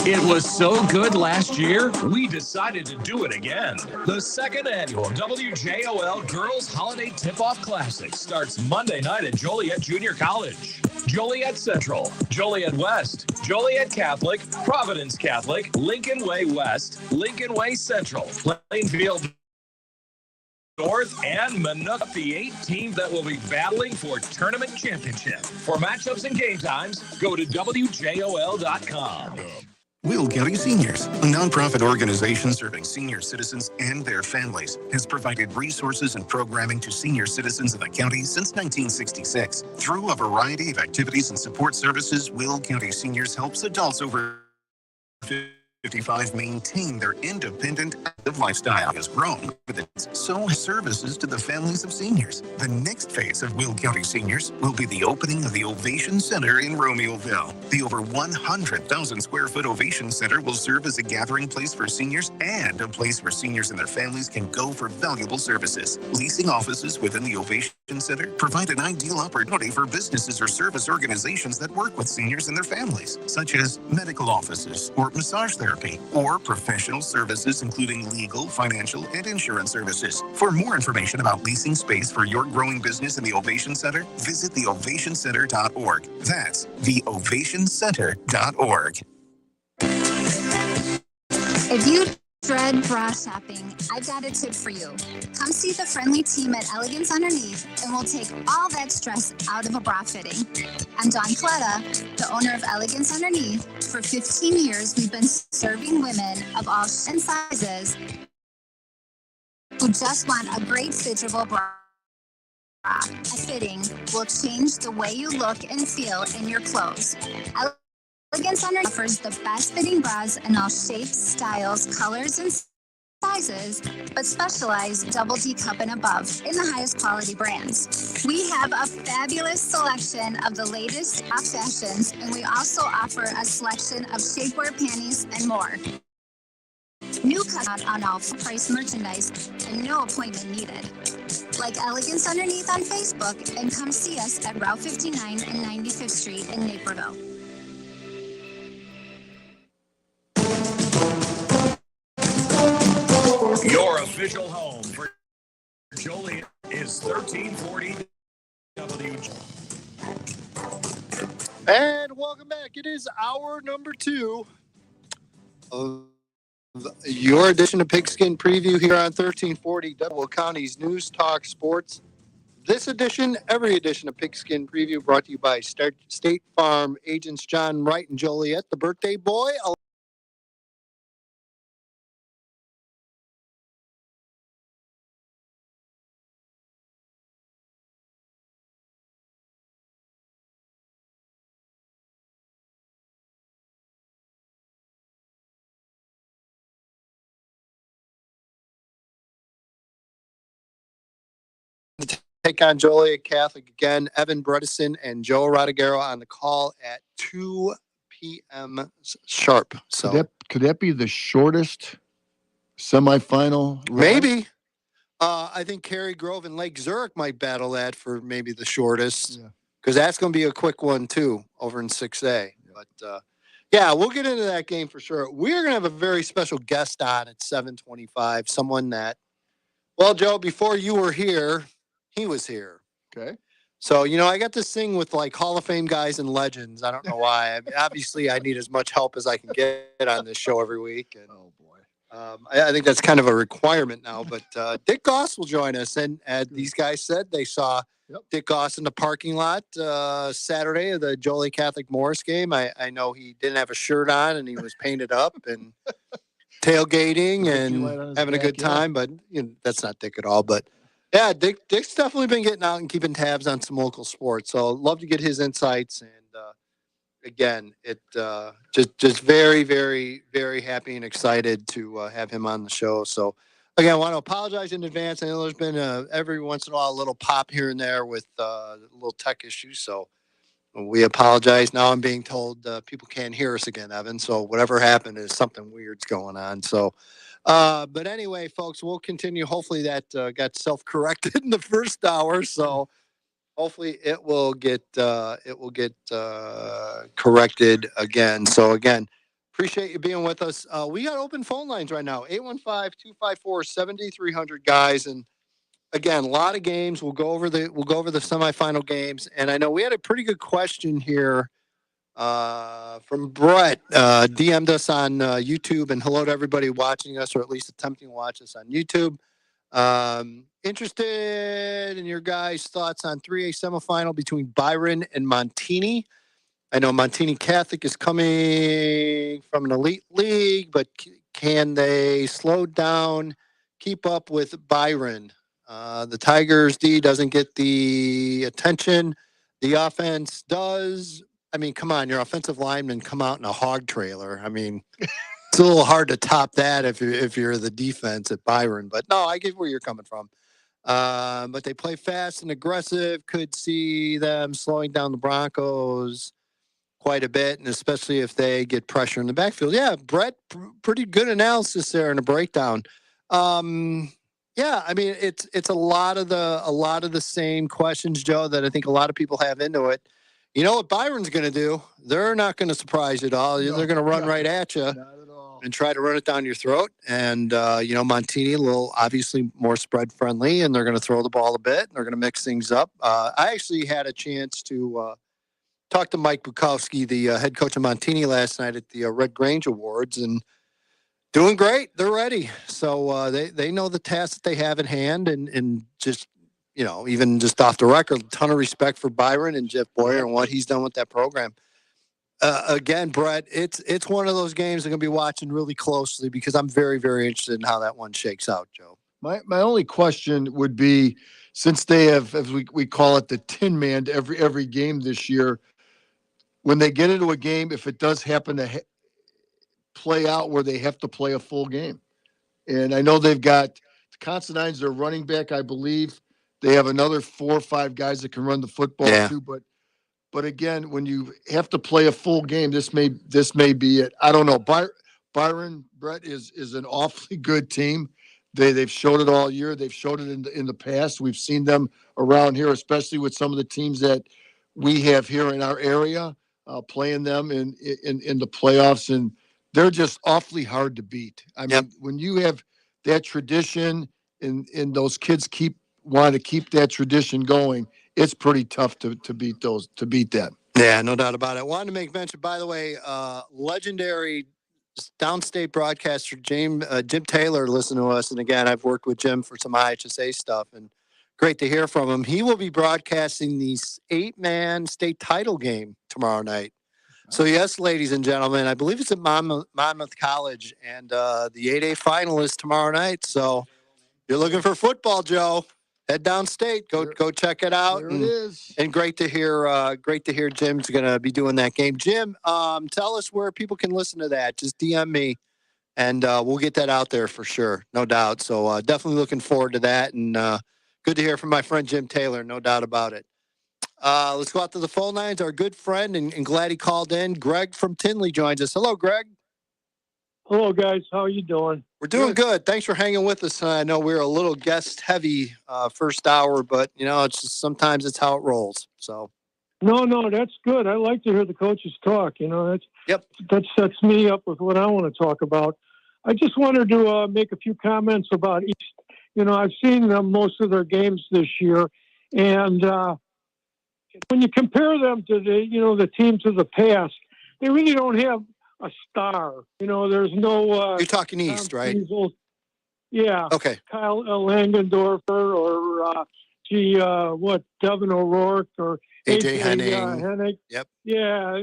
It was so good last year, we decided to do it again. The second annual WJOL Girls Holiday Tip-Off Classic starts Monday night at Joliet Junior College. Joliet Central, Joliet West, Joliet Catholic, Providence Catholic, Lincoln Way West, Lincoln Way Central, Plainfield North, and Minooka, the 8 teams that will be battling for tournament championship. For matchups and game times, go to WJOL.com. Will County Seniors, a nonprofit organization serving senior citizens and their families, has provided resources and programming to senior citizens of the county since 1966. Through a variety of activities and support services, Will County Seniors helps adults over 50 55 maintain their independent, active lifestyle has grown, with its so services to the families of seniors. The next phase of Will County Seniors will be the opening of the Ovation Center in Romeoville. The over 100,000 square foot Ovation Center will serve as a gathering place for seniors and a place where seniors and their families can go for valuable services. Leasing offices within the Ovation Center provide an ideal opportunity for businesses or service organizations that work with seniors and their families, such as medical offices or massage therapy, or professional services including legal, financial, and insurance services. For more information about leasing space for your growing business in the Ovation Center, visit theovationcenter.org. That's theovationcenter.org. If you dread bra shopping, I've got a tip for you. Come see the friendly team at Elegance Underneath, and we'll take all that stress out of a bra fitting. I'm Dawn Coletta, the owner of Elegance Underneath. For 15 years, we've been serving women of all sizes who just want a great fitable bra. A fitting will change the way you look and feel in your clothes. Elegance Underneath offers the best fitting bras in all shapes, styles, colors, and sizes, but specialize double D cup and above in the highest quality brands. We have a fabulous selection of the latest off fashions, and we also offer a selection of shapewear panties and more. New cut on all full-price merchandise and no appointment needed. Like Elegance Underneath on Facebook, and come see us at Route 59 and 95th Street in Naperville. Your official home for Joliet is 1340 WJOL. And welcome back. It is hour number 2 of your edition of Pigskin Preview here on 1340 WJOL County's News Talk Sports. This edition, every edition of Pigskin Preview, brought to you by State Farm agents John Wright and Joliet, the birthday boy. Take on Joliet Catholic again. Evan Bredesen and Joe Rodriguero on the call at 2 p.m. sharp. So could that be the shortest semifinal? Maybe. I think Cary Grove and Lake Zurich might battle that for maybe the shortest, because that's going to be a quick one too over in 6A. But yeah, we'll get into that game for sure. We're going to have a very special guest on at 7:25. Someone that, well, Joe, before you were here, he was here. Okay. So, I got this thing with like Hall of Fame guys and legends. I don't know why. I mean, obviously, I need as much help as I can get on this show every week. And, oh, boy. I think that's kind of a requirement now. But Dick Goss will join us. And these guys said they saw Dick Goss in the parking lot Saturday of the Joliet Catholic Morris game. I know he didn't have a shirt on and he was painted up and tailgating and having a good time. But that's not Dick at all. But yeah, Dick's definitely been getting out and keeping tabs on some local sports. So love to get his insights. And again, it just very, very, very happy and excited to have him on the show. So again, I want to apologize in advance. I know there's been every once in a while a little pop here and there with little tech issues. So we apologize. Now I'm being told people can't hear us again, Evan. So whatever happened is something weird's going on. So. But anyway, folks, we'll continue. Hopefully that got self-corrected in the first hour. So hopefully it will get corrected again. So again, appreciate you being with us. We got open phone lines right now, 815-254-7300 guys. And again, a lot of games. We'll go over the semifinal games. And I know we had a pretty good question here. From Brett, DM'd us on YouTube, and hello to everybody watching us, or at least attempting to watch us on YouTube. Interested in your guys' thoughts on 3A semifinal between Byron and Montini. I know Montini Catholic is coming from an elite league, but can they slow down, keep up with Byron? The Tigers D doesn't get the attention the offense does. I mean, come on, your offensive linemen come out in a hog trailer. I mean, it's a little hard to top that if you're the defense at Byron. But no, I get where you're coming from. But they play fast and aggressive. Could see them slowing down the Broncos quite a bit, and especially if they get pressure in the backfield. Yeah, Brett, pretty good analysis there in a breakdown. Yeah, I mean it's a lot of the same questions, Joe, that I think a lot of people have into it. You know what Byron's going to do? They're not going to surprise you at all. They're going to run right at you and try to run it down your throat. And Montini, a little obviously more spread friendly, and they're going to throw the ball a bit. And they're going to mix things up. I actually had a chance to talk to Mike Bukowski, the head coach of Montini, last night at the Red Grange Awards, and doing great. They're ready. So they know the task that they have in hand, and just, even just off the record, a ton of respect for Byron and Jeff Boyer and what he's done with that program. Again, Brett, it's one of those games I'm going to be watching really closely because I'm very, very interested in how that one shakes out, Joe. My only question would be, since they have, as we call it, the Tin Man to every game this year, when they get into a game, if it does happen to play out where they have to play a full game. And I know they've got the Constantine's their running back, I believe. They have another 4 or 5 guys that can run the football too. But again, when you have to play a full game, this may be it. I don't know. Byron, Brett, is an awfully good team. They've showed it all year. They've showed it in the past. We've seen them around here, especially with some of the teams that we have here in our area, playing them in the playoffs, and they're just awfully hard to beat. I mean, when you have that tradition and those kids want to keep that tradition going, it's pretty tough to beat that. Yeah, no doubt about it. Wanted to make mention, by the way, legendary downstate broadcaster Jim Taylor listened to us, and again, I've worked with Jim for some IHSA stuff, and great to hear from him. He will be broadcasting the 8-man state title game tomorrow night. So yes, ladies and gentlemen, I believe it's at Monmouth College, and the 8A finalists tomorrow night. So you're looking for football, Joe, head downstate, go check it out. There it is. And great to hear Jim's going to be doing that game. Jim, tell us where people can listen to that. Just DM me, and we'll get that out there for sure, no doubt. So definitely looking forward to that, and good to hear from my friend Jim Taylor, no doubt about it. Let's go out to the phone lines. Our good friend, and glad he called in, Greg from Tinley joins us. Hello, Greg. Hello, guys. How are you doing? We're doing good. Thanks for hanging with us. I know we're a little guest heavy first hour, but it's just sometimes it's how it rolls. So. No, that's good. I like to hear the coaches talk. That sets me up with what I want to talk about. I just wanted to make a few comments about East. I've seen most of their games this year, and when you compare them to the teams of the past, they really don't have a star. There's no. You're talking East, right? Yeah. Okay. Kyle Langendorfer or Devin O'Rourke or AJ Henning. Yep. Yeah,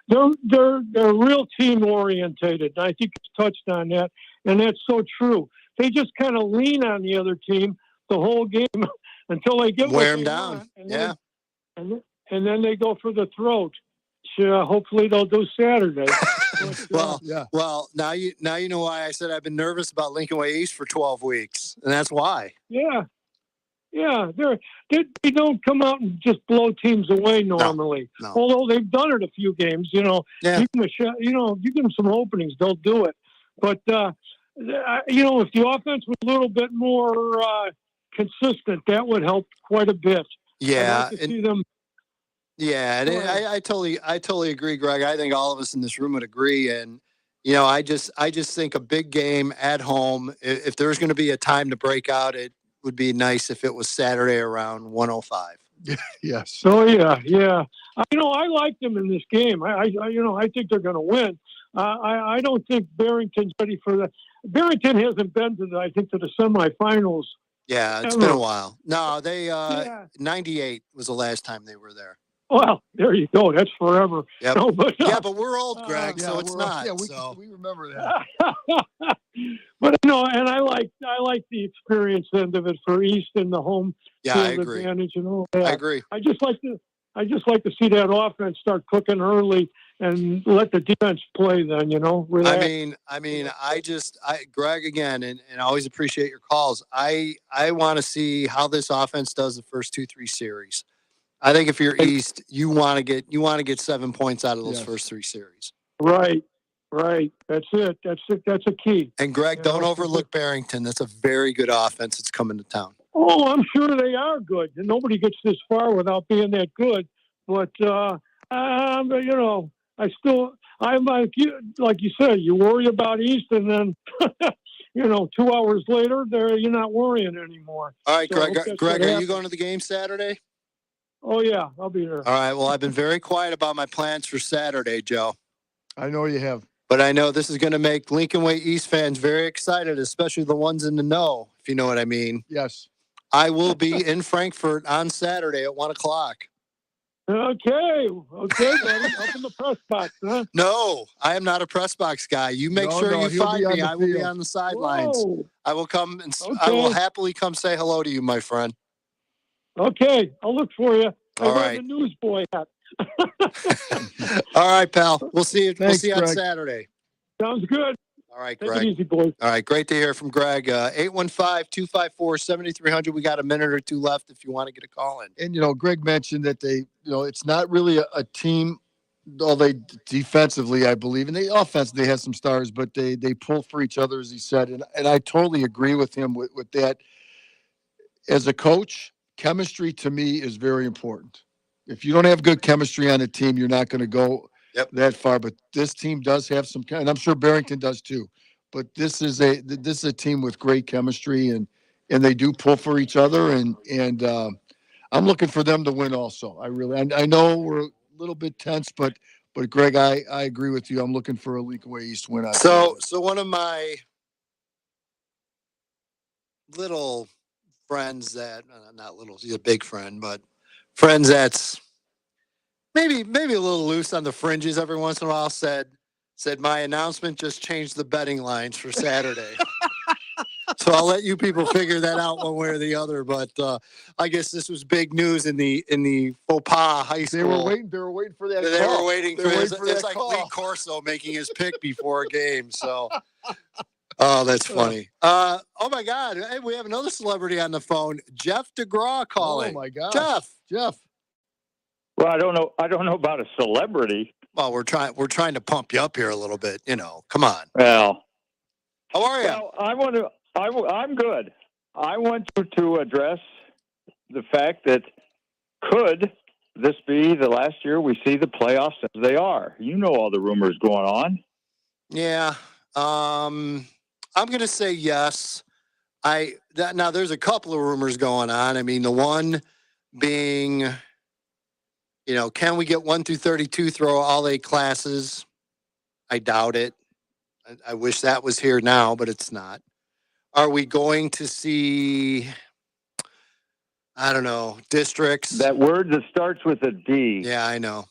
they're real team orientated. I think it's touched on that, and that's so true. They just kind of lean on the other team the whole game until they get wear them down. And then they go for the throat. Hopefully they'll do Saturday. Well, now you know why I said I've been nervous about Lincoln Way East for 12 weeks, and that's why. Yeah, they don't come out and just blow teams away normally. No. Although they've done it a few games, you give them some openings, they'll do it. But if the offense was a little bit more consistent, that would help quite a bit. Yeah, I'd like to see them. Yeah, and I totally agree, Greg. I think all of us in this room would agree. And I just think a big game at home. If there's going to be a time to break out, it would be nice if it was Saturday around 1:05. Yes. Oh yeah. I like them in this game. I think they're going to win. I don't think Barrington's ready for that. Barrington hasn't been to the semifinals. Yeah, it's been a while. No, they 98 was the last time they were there. Well, there you go. That's forever. Yep. No, but we're old, Greg, so it's not. Yeah, we remember that. But and I like the experience end of it for East and the home field advantage and all that. I agree. I just like to see that offense start cooking early and let the defense play. Then relax. Greg again, and I always appreciate your calls. I want to see how this offense does the first 2-3 series. I think if you're East, you want to get 7 points out of those first 3 series. Right. That's it. That's a key. And Greg, don't overlook Barrington. That's a very good offense that's coming to town. Oh, I'm sure they are good. Nobody gets this far without being that good. But I'm like you said, you worry about East, and then 2 hours later, you're not worrying anymore. All right, Greg, are you going to the game Saturday? Oh yeah, I'll be there. All right. Well, I've been very quiet about my plans for Saturday, Joe. I know you have. But I know this is going to make Lincoln Way East fans very excited, especially the ones in the know, if you know what I mean. Yes. I will be in Frankfurt on Saturday at 1:00. Okay, buddy. Up in the press box, huh? No, I am not a press box guy. You make sure you find me. I will be on the sidelines. Whoa. I will come and Okay. I will happily come say hello to you, my friend. Okay, I'll look for you. I All wear right. the newsboy hat. All right, pal. We'll see you. Thanks, we'll see you on Greg. Saturday. Sounds good. All right, Take Greg. it easy, boys. All right, great to hear from Greg. 815-254-7300. We got a minute or two left if you want to get a call in. And Greg mentioned that they, it's not really a team. Although they defensively, I believe, and they offensively they have some stars, but they pull for each other, as he said, and I totally agree with him with that. As a coach, chemistry to me is very important. If you don't have good chemistry on a team, you're not going to go that far. But this team does have some, and I'm sure Barrington does too. But this is a team with great chemistry, and they do pull for each other, and I'm looking for them to win also. I know we're a little bit tense, but Greg, I agree with you. I'm looking for a Lincoln Way East win. So one of my little friends that not little, he's a big friend, but friends that's maybe a little loose on the fringes every once in a while said my announcement just changed the betting lines for Saturday. So I'll let you people figure that out one way or the other. But I guess this was big news in the faux pas high school. They were waiting for that. They call. were waiting They for were this. waiting for It's that like call. Lee Corso making his pick before a game. So, oh, that's funny. Oh my God! Hey, we have another celebrity on the phone. Jeff DeGraw calling. Oh my God, Jeff. Well, I don't know about a celebrity. Well, we're trying to pump you up here a little bit. Come on. Well, how are you? Well, I'm good. I want you to address the fact that could this be the last year we see the playoffs as they are? You know all the rumors going on. Yeah. I'm going to say yes. Now there's a couple of rumors going on. I mean, the one being, can we get 1 through 32 throw all 8 classes? I doubt it. I wish that was here now, but it's not. Are we going to see, I don't know, districts? That word that starts with a D. Yeah, I know.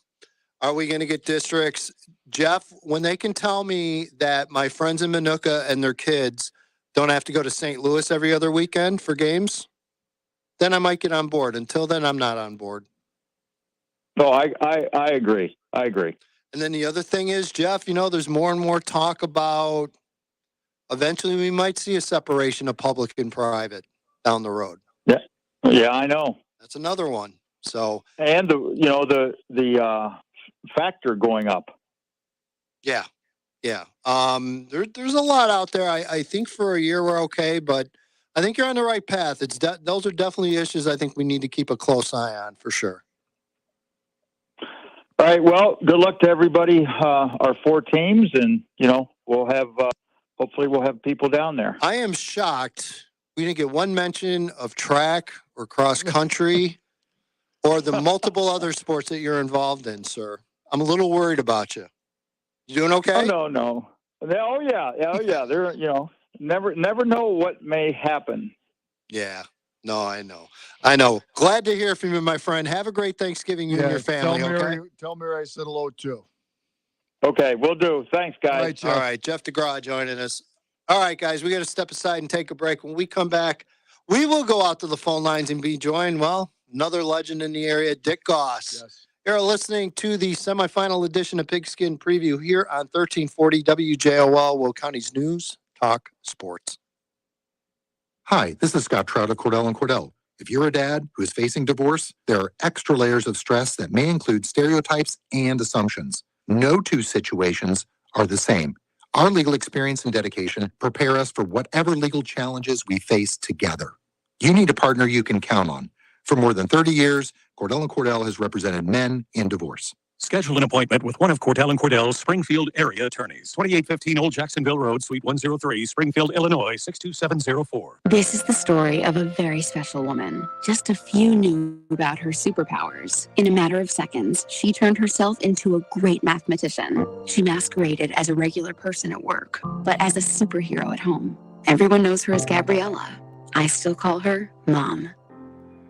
Are we going to get districts? Jeff, when they can tell me that my friends in Minooka and their kids don't have to go to St. Louis every other weekend for games, then I might get on board. Until then, I'm not on board. No, I agree. I agree. And then the other thing is, Jeff, there's more and more talk about eventually we might see a separation of public and private down the road. Yeah, I know. That's another one. So, and the factor going up. Yeah. There's a lot out there. I think for a year we're okay, but I think you're on the right path. Those are definitely issues I think we need to keep a close eye on for sure. All right. Well, good luck to everybody. Our 4 teams, and we'll have. Hopefully, we'll have people down there. I am shocked we didn't get one mention of track or cross country or the multiple other sports that you're involved in, sir. I'm a little worried about you. You doing okay? Oh, no. Oh yeah. They're never know what may happen. Yeah. No, I know. Glad to hear from you, my friend. Have a great Thanksgiving, you and your family. Tell Mary I said hello too. Okay, we'll do. Thanks, guys. All right, Jeff DeGraw joining us. All right, guys, we got to step aside and take a break. When we come back, we will go out to the phone lines and be joined, another legend in the area, Dick Goss. Yes. You're listening to the semifinal edition of Pigskin Preview here on 1340 WJOL, Will County's News Talk Sports. Hi, this is Scott Trout of Cordell & Cordell. If you're a dad who is facing divorce, there are extra layers of stress that may include stereotypes and assumptions. No two situations are the same. Our legal experience and dedication prepare us for whatever legal challenges we face together. You need a partner you can count on. For more than 30 years, Cordell & Cordell has represented men in divorce. Schedule an appointment with one of Cordell & Cordell's Springfield area attorneys. 2815 Old Jacksonville Road, Suite 103, Springfield, Illinois, 62704. This is the story of a very special woman. Just a few knew about her superpowers. In a matter of seconds, she turned herself into a great mathematician. She masqueraded as a regular person at work, but as a superhero at home. Everyone knows her as Gabriella. I still call her Mom.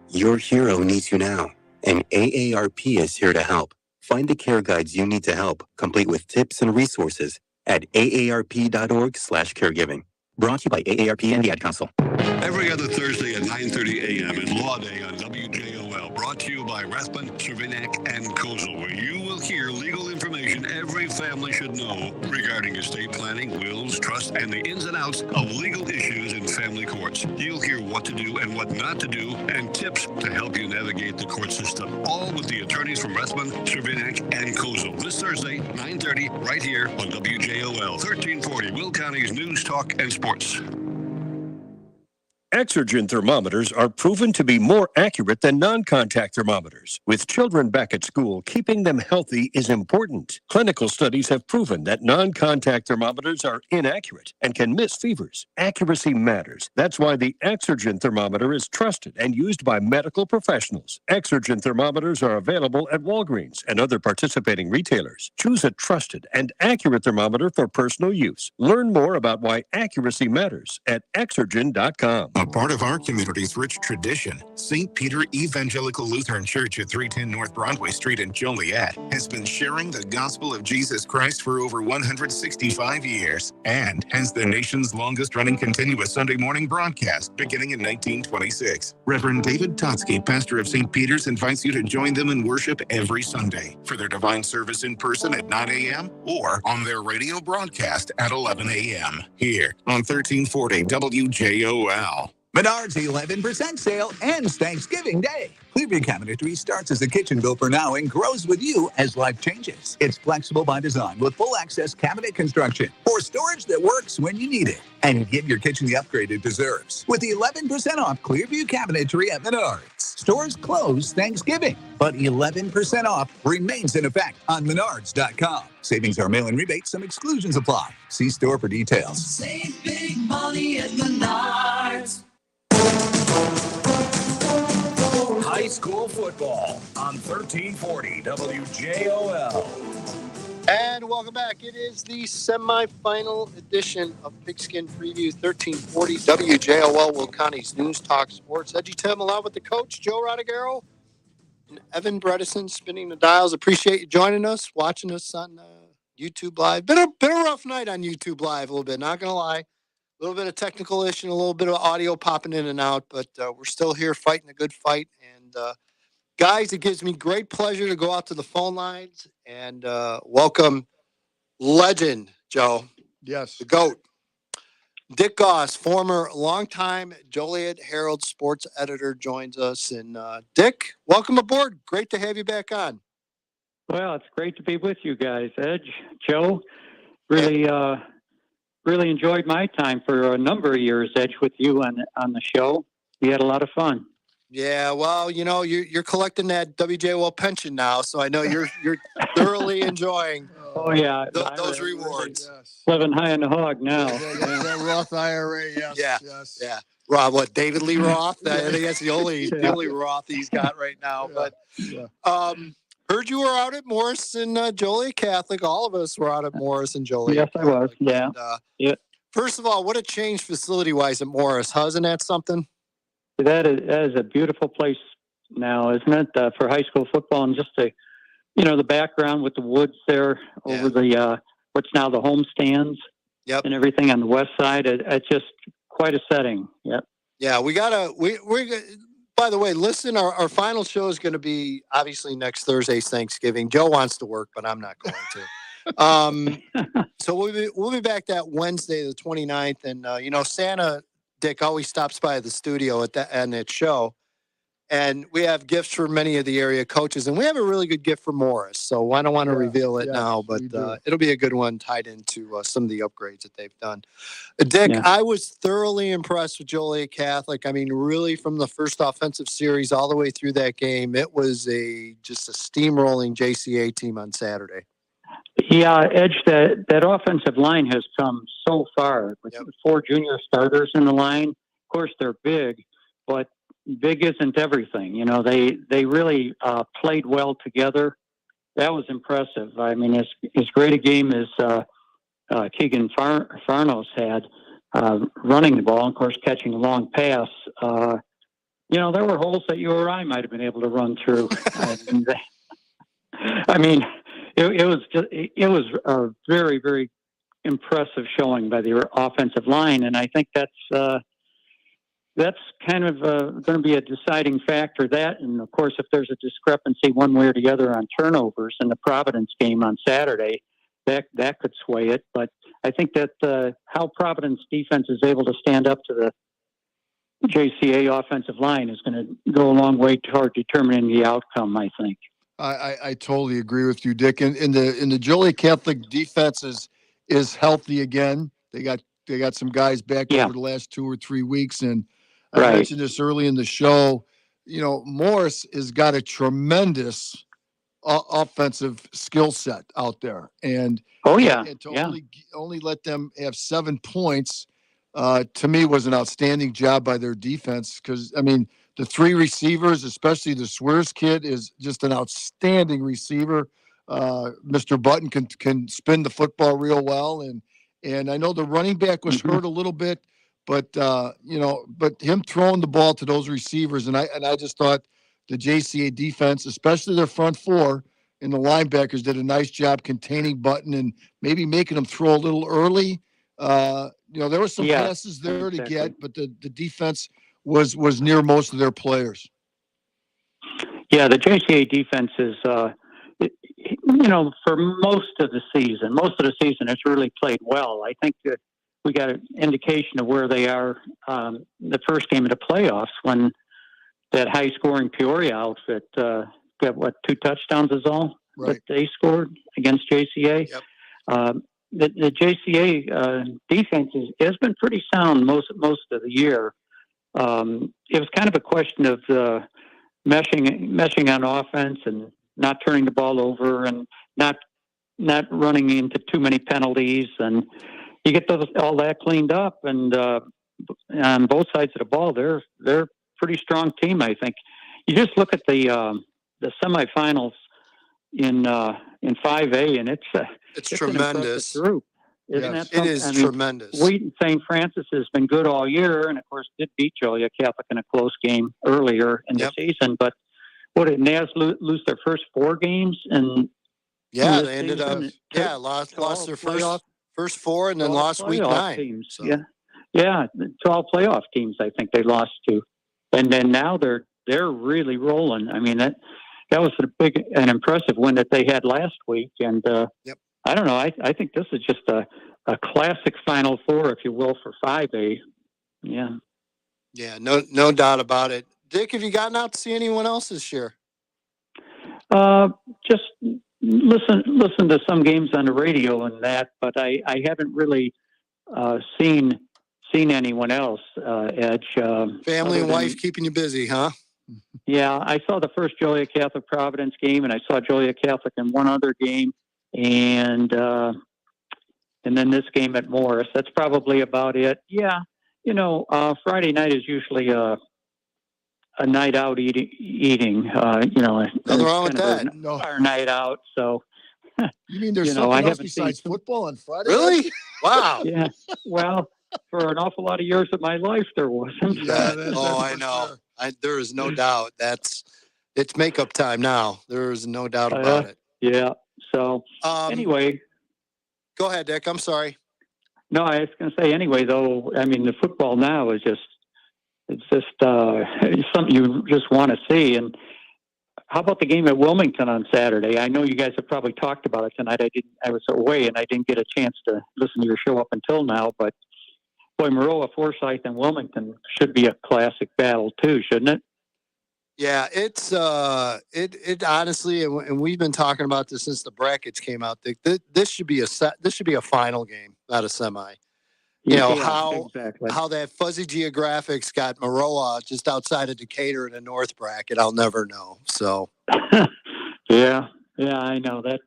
Your hero needs you now, and AARP is here to help. Find the care guides you need to help, complete with tips and resources at aarp.org/caregiving. Brought to you by AARP and the Ad Council. Every other Thursday at 9:30 a.m. is Law Day on WJOL, brought to you by Rathbun, Cervinak, and Kozel, where you will hear legal information every family should know regarding estate planning, wills, trusts, and the ins and outs of legal issues in family courts. You'll hear what to do and what not to do, and tips to help you navigate the court system, all with the attorneys from Rathbun, Cervinak, and Kozel. This Thursday, 9:30, right here on WJOL 1340, Will County's News, Talk, and Sports. Exergen thermometers are proven to be more accurate than non-contact thermometers. With children back at school, keeping them healthy is important. Clinical studies have proven that non-contact thermometers are inaccurate and can miss fevers. Accuracy matters. That's why the Exergen thermometer is trusted and used by medical professionals. Exergen thermometers are available at Walgreens and other participating retailers. Choose a trusted and accurate thermometer for personal use. Learn more about why accuracy matters at Exergen.com. A part of our community's rich tradition, St. Peter Evangelical Lutheran Church at 310 North Broadway Street in Joliet has been sharing the gospel of Jesus Christ for over 165 years and has the nation's longest-running continuous Sunday morning broadcast beginning in 1926. Reverend David Totsky, pastor of St. Peter's, invites you to join them in worship every Sunday for their divine service in person at 9 a.m. or on their radio broadcast at 11 a.m. here on 1340 WJOL. Menards 11% sale ends Thanksgiving Day. Clearview Cabinetry starts as a kitchen builder now and grows with you as life changes. It's flexible by design with full access cabinet construction for storage that works when you need it. And give your kitchen the upgrade it deserves with the 11% off Clearview Cabinetry at Menards. Stores close Thanksgiving, but 11% off remains in effect on Menards.com. Savings are mail-in rebates. Some exclusions apply. See store for details. Save big money at Menards. High school football on 1340 WJOL. And welcome back. It is the semifinal edition of Pigskin Preview 1340 WJOL, Will County's News Talk Sports. EDFGYTIM along with the coach, Joe Rodegaro, and Evan Bredesen spinning the dials. Appreciate you joining us, watching us on YouTube Live. Been a rough night on YouTube Live a little bit, not going to lie. A little bit of technical issue, a little bit of audio popping in and out, but we're still here fighting a good fight. And guys, it gives me great pleasure to go out to the phone lines and welcome legend, Joe. Yes. The GOAT. Dick Goss, former longtime Joliet Herald sports editor, joins us. And Dick, welcome aboard. Great to have you back on. Well, it's great to be with you guys. Edge, Joe, really enjoyed my time for a number of years, Edge, with you on the show. We had a lot of fun. Yeah, well, you know, you're collecting that WJOL pension now, so I know you're thoroughly enjoying. Oh yeah, those rewards. Living high on the hog now. That Roth IRA, yes. Yeah, yes. yeah. Rob, what, David Lee Roth? I think that's the only Roth he's got right now. But heard you were out at Morris and Joliet Catholic. All of us were out at Morris and Joliet. Yes, I was. Yeah. And, first of all, what a change facility-wise at Morris. Huh? Isn't that something? That is a beautiful place now, isn't it, for high school football? And just the background with the woods there over the what's now the home stands and everything on the west side. It's just quite a setting. Yep. Yeah, we By the way, listen, our final show is going to be obviously next Thursday's Thanksgiving. Joe wants to work, but I'm not going to. So we'll be back that Wednesday, the 29th. And, Santa, Dick, always stops by the studio at that show. And we have gifts for many of the area coaches. And we have a really good gift for Morris. So I don't want to reveal it now, but it'll be a good one tied into some of the upgrades that they've done. Dick, I was thoroughly impressed with Joliet Catholic. I mean, really from the first offensive series all the way through that game, it was just a steamrolling JCA team on Saturday. Yeah, Edge, that offensive line has come so far with 4 junior starters in the line. Of course, they're big, but big isn't everything. They really played well together. That was impressive. I mean, as great a game as Keegan Farnos had running the ball, and of course, catching a long pass. There were holes that you or I might have been able to run through. I mean, it was a very, very impressive showing by the offensive line, and I think that's kind of going to be a deciding factor. That, and of course, if there's a discrepancy one way or the other on turnovers in the Providence game on Saturday, that could sway it. But I think that how Providence defense is able to stand up to the JCA offensive line is going to go a long way toward determining the outcome, I think. I totally agree with you, Dick. And in the Joliet Catholic defense is healthy again. They got some guys back over the last 2 or 3 weeks, and I mentioned this early in the show. Morris has got a tremendous offensive skill set out there, and only let them have 7 points to me was an outstanding job by their defense. Because I mean, the 3 receivers, especially the Swears kid, is just an outstanding receiver. Mr. Button can spin the football real well, and I know the running back was hurt a little bit, but him throwing the ball to those receivers, and I just thought the JCA defense, especially their front 4 and the linebackers, did a nice job containing Button and maybe making him throw a little early. There were some passes there to get, but the defense was near most of their players. Yeah, the JCA defense is, for most of the season, it's really played well. I think that we got an indication of where they are the first game of the playoffs when that high-scoring Peoria outfit got, 2 touchdowns is all that they scored against JCA. Yep. The JCA defense has been pretty sound most of the year. It was kind of a question of meshing on offense and not turning the ball over and not running into too many penalties, and you get all that cleaned up, and on both sides of the ball, they're a pretty strong team. I think you just look at the semifinals in 5A, and it's tremendous. An group, isn't it? It is tremendous. Wheaton St. Francis has been good all year, and of course did beat Joliet Catholic in a close game earlier in the season. But did Naz lose their first 4 games? And they ended up lost their first 4 and then lost week 9. Teams. So. Yeah, to all playoff teams. I think they lost to, and then now they're really rolling. I mean that was a big and impressive win that they had last week, and I don't know. I think this is just a classic Final Four, if you will, for 5A. Yeah. Yeah, no doubt about it. Dick, have you gotten out to see anyone else this year? Just listen to some games on the radio and that, but I haven't really seen anyone else. Edge. Family and wife keeping you busy, huh? Yeah, I saw the first Joliet Catholic Providence game, and I saw Joliet Catholic in one other game, and then this game at Morris. That's probably about it. Yeah, Friday night is usually a night out eating. Nothing wrong with that. No, our night out. So you mean there's something else besides football on Friday? Really? Wow. Yeah. Well, for an awful lot of years of my life, there wasn't. I know. Sure. There is no doubt. It's makeup time now. There is no doubt about it. Yeah. So anyway, go ahead, Dick. I'm sorry. No, I was going to say anyway. Though I mean, the football now is it's just it's something you just want to see. And how about the game at Wilmington on Saturday? I know you guys have probably talked about it tonight. I was away and I didn't get a chance to listen to your show up until now, but boy, Maroa, Forsyth, and Wilmington should be a classic battle too, shouldn't it? Yeah, it's it honestly, and we've been talking about this since the brackets came out. This should be a final game, not a semi. You know how that fuzzy geographics got Maroa just outside of Decatur in the North bracket. I'll never know. So yeah, I know that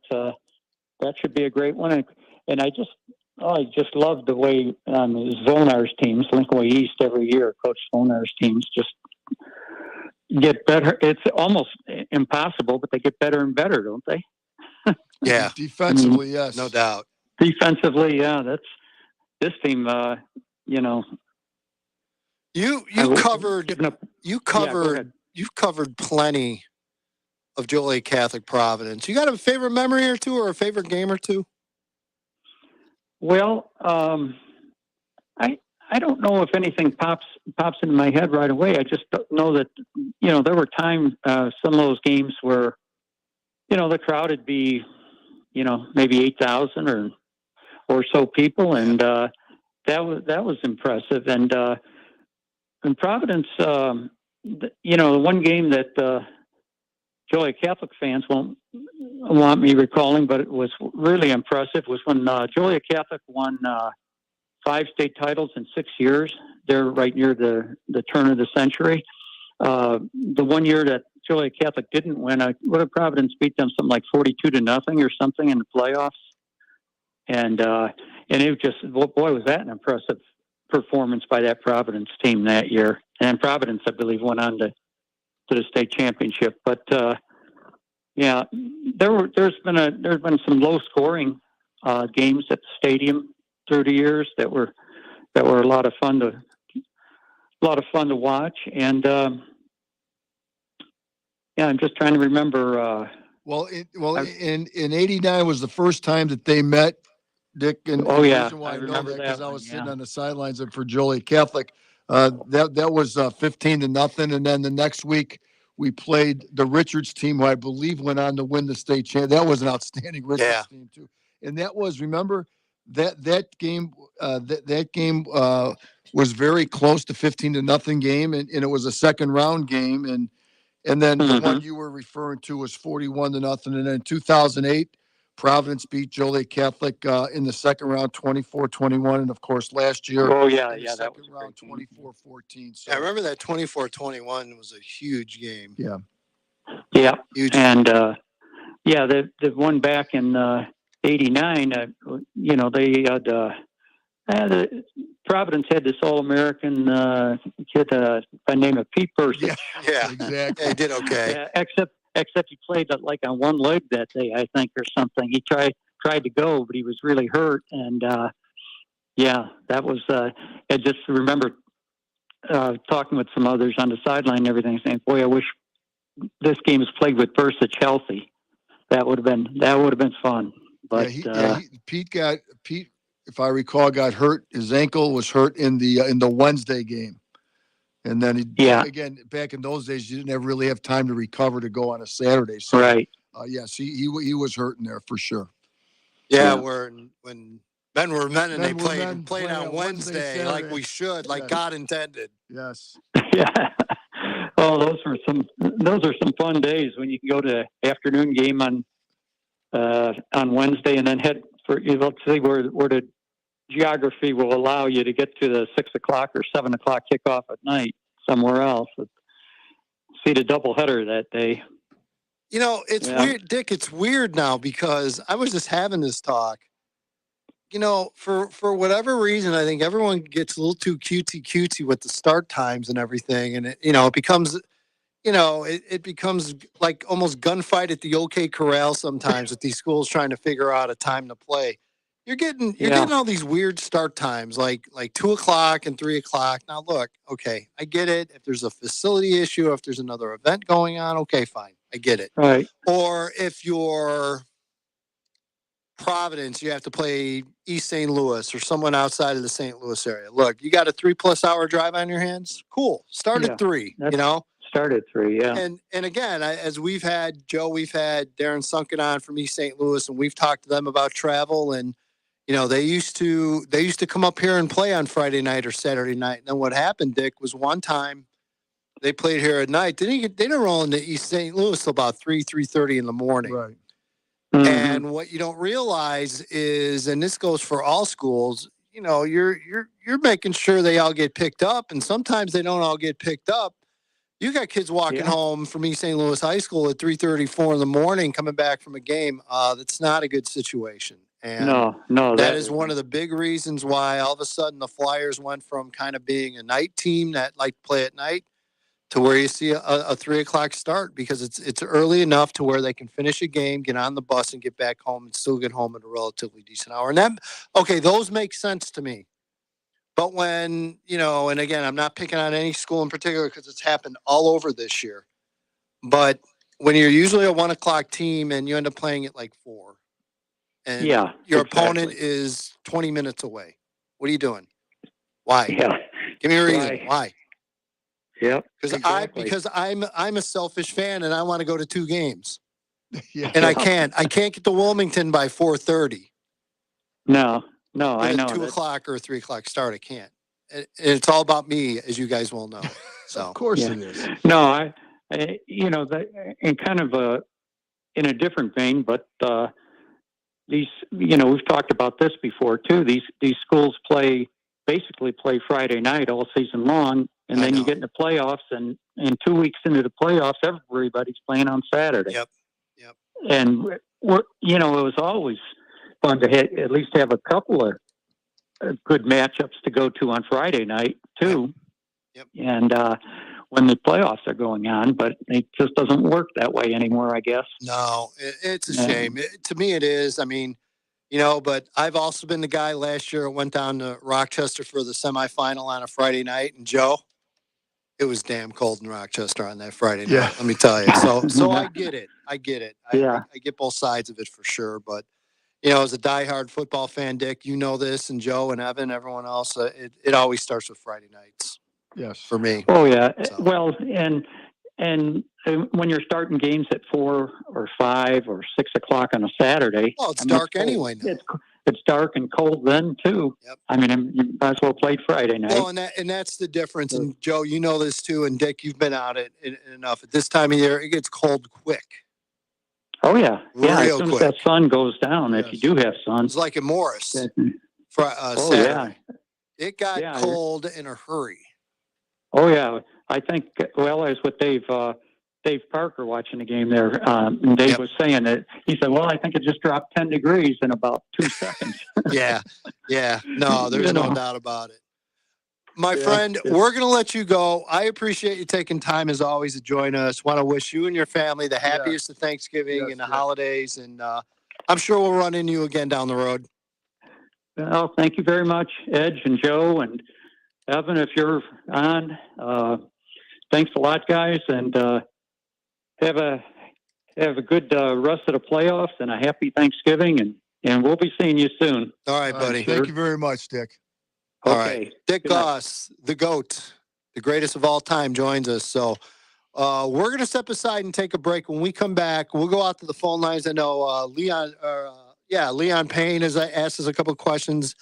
should be a great one. And I just love the way Zvonar's teams, Lincoln Way East, every year, Coach Zvonar's teams just get better. It's almost impossible, but they get better and better, don't they? Yeah, defensively, yes, no doubt. Defensively, yeah, that's this team. You know, you've covered plenty of Joel A. Catholic Providence. You got a favorite memory or two, or a favorite game or two? Well, I don't know if anything pops in my head right away. I just know that, you know, there were times, some of those games where, you know, the crowd would be, you know, maybe 8,000 or so people. And, that was impressive. And Providence, you know, the one game that, Joey Catholic fans won't want me recalling, but it was really impressive, was when Joliet Catholic won 5 state titles in 6 years. They're right near the turn of the century. The one year that Joliet Catholic didn't win, what did Providence beat them? Something like 42-0 or something in the playoffs. And it just, boy, was that an impressive performance by that Providence team that year. And Providence, I believe, went on to the state championship. But yeah, there's been some low scoring games at the stadium through the years that were a lot of fun to watch. And yeah, I'm just trying to remember. In '89 was the first time that they met, Dick. And the reason why I know that because I was sitting on the sidelines for Joliet Catholic. That was 15-0, and then the next week we played the Richards team, who I believe went on to win the state champ. That was an outstanding Richards team too, and that was, remember that game was very close to 15-0 game, and it was a second round game, and then the one you were referring to was 41-0, and then 2008. Providence beat Joliet Catholic in the second round, 24-21, and of course last year. Oh yeah, that was round 24-14. So I remember that 24-21 was a huge game. Yeah, yeah, huge. And the one back in '89. You know, they had Providence had this All-American kid by the name of Pete Persich. Yeah, exactly. He did okay. Except he played like on one leg that day, I think, or something. He tried to go, but he was really hurt. And yeah, that was. I just remember talking with some others on the sideline and everything, saying, "Boy, I wish this game was played with Persich healthy. That would have been fun." But Pete, if I recall, got hurt. His ankle was hurt in the Wednesday game. And then again, back in those days, you didn't really have time to recover to go on a Saturday. So, right. Yes, he was hurting there for sure. Yeah, when men were men and they played on Wednesday like we should, like God intended. Yes. Yeah. Oh, those are some fun days when you can go to afternoon game on Wednesday and then head for, let's see where the geography will allow you to get to the 6 o'clock or 7 o'clock kickoff at night somewhere else. See the doubleheader that day. You know, it's weird, Dick. It's weird now because I was just having this talk. You know, for whatever reason, I think everyone gets a little too cutesy with the start times and everything, and it becomes, it becomes like almost gunfight at the OK Corral sometimes with these schools trying to figure out a time to play. You're getting all these weird start times, like 2 o'clock and 3 o'clock. Now, look, okay, I get it. If there's a facility issue, if there's another event going on, okay, fine, I get it. Right. Or if you're, Providence, you have to play East St. Louis or someone outside of the St. Louis area. Look, you got a 3+ hour drive on your hands. Cool. Start at 3, you know? Start at 3, yeah. And again, as we've had Darren Sunken on from East St. Louis, and we've talked to them about travel, and you know, they used to come up here and play on Friday night or Saturday night. And then what happened, Dick, was one time they played here at night. They didn't roll into East St. Louis till about 3:30 in the morning. Right. Mm-hmm. And what you don't realize is, and this goes for all schools, you know, you're making sure they all get picked up, and sometimes they don't all get picked up. You got kids walking home from East St. Louis High School at 3:34 in the morning, coming back from a game. That's not a good situation. And no, that is one of the big reasons why all of a sudden the Flyers went from kind of being a night team that like to play at night to where you see a 3 o'clock start, because it's early enough to where they can finish a game, get on the bus, and get back home and still get home at a relatively decent hour. And those make sense to me. But when, you know, and again, I'm not picking on any school in particular because it's happened all over this year. But when you're usually a 1 o'clock team and you end up playing at like 4, and your opponent is 20 minutes away, what are you doing? Why? Yeah. Give me a reason. Why? Yeah. Because I'm a selfish fan and I want to go to 2 games. And I can't get to Wilmington by 4:30. No, I know. 2 o'clock or 3 o'clock start, I can't. And it's all about me, as you guys well know. So of course it is. No, I you know, in kind of in a different vein, but these, you know, we've talked about this before too. These schools basically play Friday night all season long, and then you get into playoffs, and 2 weeks into the playoffs, everybody's playing on Saturday. Yep. And you know, it was always fun to at least have a couple of good matchups to go to on Friday night too. Yep. And when the playoffs are going on, but it just doesn't work that way anymore, I guess. No, it's a shame. To me, it is. I mean, you know, but I've also been the guy last year who went down to Rochester for the semifinal on a Friday night. And Joe, it was damn cold in Rochester on that Friday night. Let me tell you. So I get it. I get both sides of it for sure. But, you know, as a diehard football fan, Dick, you know this, and Joe and Evan, everyone else, it always starts with Friday nights. Yes. For me. Oh, yeah. So. Well, and when you're starting games at 4 or 5 or 6 o'clock on a Saturday. Well, it's dark anyway now. It's dark and cold then too. Yep. I mean, you might as well play Friday night. Well, and that's the difference. And Joe, you know this too, and Dick, you've been out it enough. At this time of year, it gets cold quick. Oh yeah, as soon quick. as that sun goes down, if you do have sun. It's like in Morris. Saturday. Yeah. It got cold in a hurry. Oh yeah, I think. Well, as with Dave Parker watching the game there, and Dave was saying that he said, "Well, I think it just dropped 10 degrees in about 2 seconds." Yeah. No, there's no doubt about it. My friend, we're going to let you go. I appreciate you taking time, as always, to join us. Want to wish you and your family the happiest of Thanksgiving and the holidays, and I'm sure we'll run into you again down the road. Well, thank you very much, Edge and Joe and Evan, if you're on. Thanks a lot, guys, and have a good rest of the playoffs and a happy Thanksgiving, and we'll be seing you soon. All right, buddy. Thank you very much, Dick. All right. Dick Goss, the GOAT, the greatest of all time, joins us. So we're going to step aside and take a break. When we come back, we'll go out to the phone lines. I know Leon Payne has asked us a couple of questions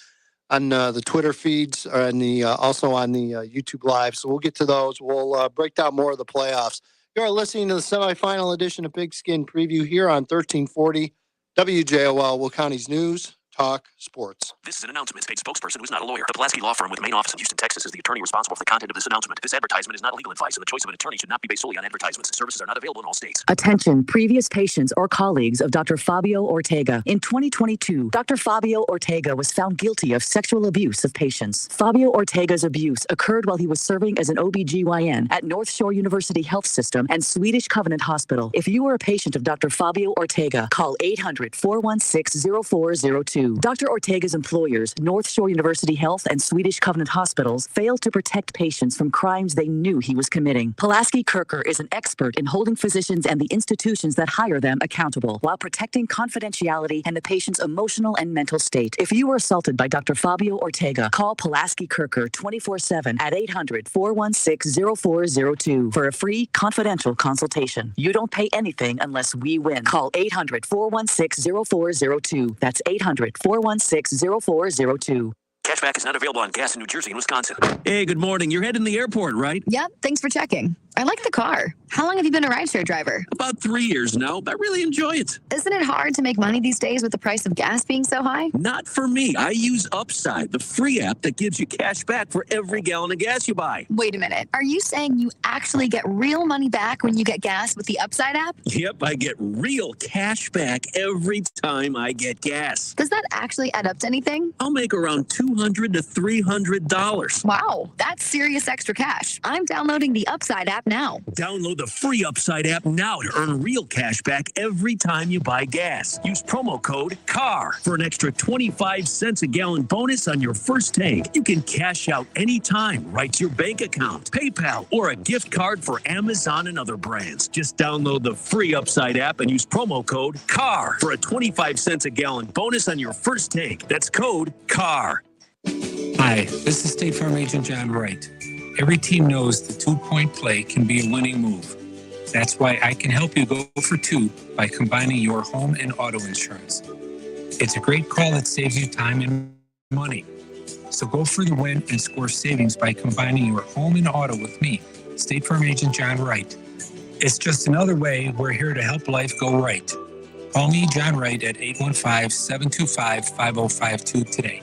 on the Twitter feeds and also on the YouTube Live. So we'll get to those. We'll break down more of the playoffs. You are listening to the semifinal edition of Pigskin Preview here on 1340 WJOL, Will County's News, Talk, Sports. This is an announcement. Paid spokesperson who is not a lawyer. The Pulaski Law Firm with main office in Houston, Texas is the attorney responsible for the content of this announcement. This advertisement is not legal advice, and the choice of an attorney should not be based solely on advertisements. Services are not available in all states. Attention, previous patients or colleagues of Dr. Fabio Ortega. In 2022, Dr. Fabio Ortega was found guilty of sexual abuse of patients. Fabio Ortega's abuse occurred while he was serving as an OBGYN at North Shore University Health System and Swedish Covenant Hospital. If you are a patient of Dr. Fabio Ortega, call 800-416-0402. 2022. Dr. Ortega's employers, North Shore University Health and Swedish Covenant Hospitals, failed to protect patients from crimes they knew he was committing. Pulaski Kirker is an expert in holding physicians and the institutions that hire them accountable while protecting confidentiality and the patient's emotional and mental state. If you were assaulted by Dr. Fabio Ortega, call Pulaski Kirker 24/7 at 800-416-0402 for a free confidential consultation. You don't pay anything unless we win. Call 800-416-0402. That's 800-416-0402. Cashback is not available on gas in New Jersey and Wisconsin. Hey, good morning. You're heading to the airport, right? Yep, thanks for checking. I like the car. How long have you been a rideshare driver? About 3 years now. I really enjoy it. Isn't it hard to make money these days with the price of gas being so high? Not for me. I use Upside, the free app that gives you cash back for every gallon of gas you buy. Wait a minute. Are you saying you actually get real money back when you get gas with the Upside app? Yep, I get real cash back every time I get gas. Does that actually add up to anything? I'll make around $200 to $300. Wow, that's serious extra cash. I'm downloading the Upside app now. Download the free Upside app now to earn real cash back every time you buy gas. Use promo code CAR for an extra 25 cents a gallon bonus on your first tank. You can cash out anytime right to your bank account, PayPal, or a gift card for Amazon and other brands. Just download the free Upside app and use promo code CAR for a 25 cents a gallon bonus on your first tank. That's code CAR. Hi, this is State Farm Agent John Wright. Every team knows the two-point play can be a winning move. That's why I can help you go for two by combining your home and auto insurance. It's a great call that saves you time and money. So go for the win and score savings by combining your home and auto with me, State Farm Agent John Wright. It's just another way we're here to help life go right. Call me, John Wright, at 815-725-5052 today.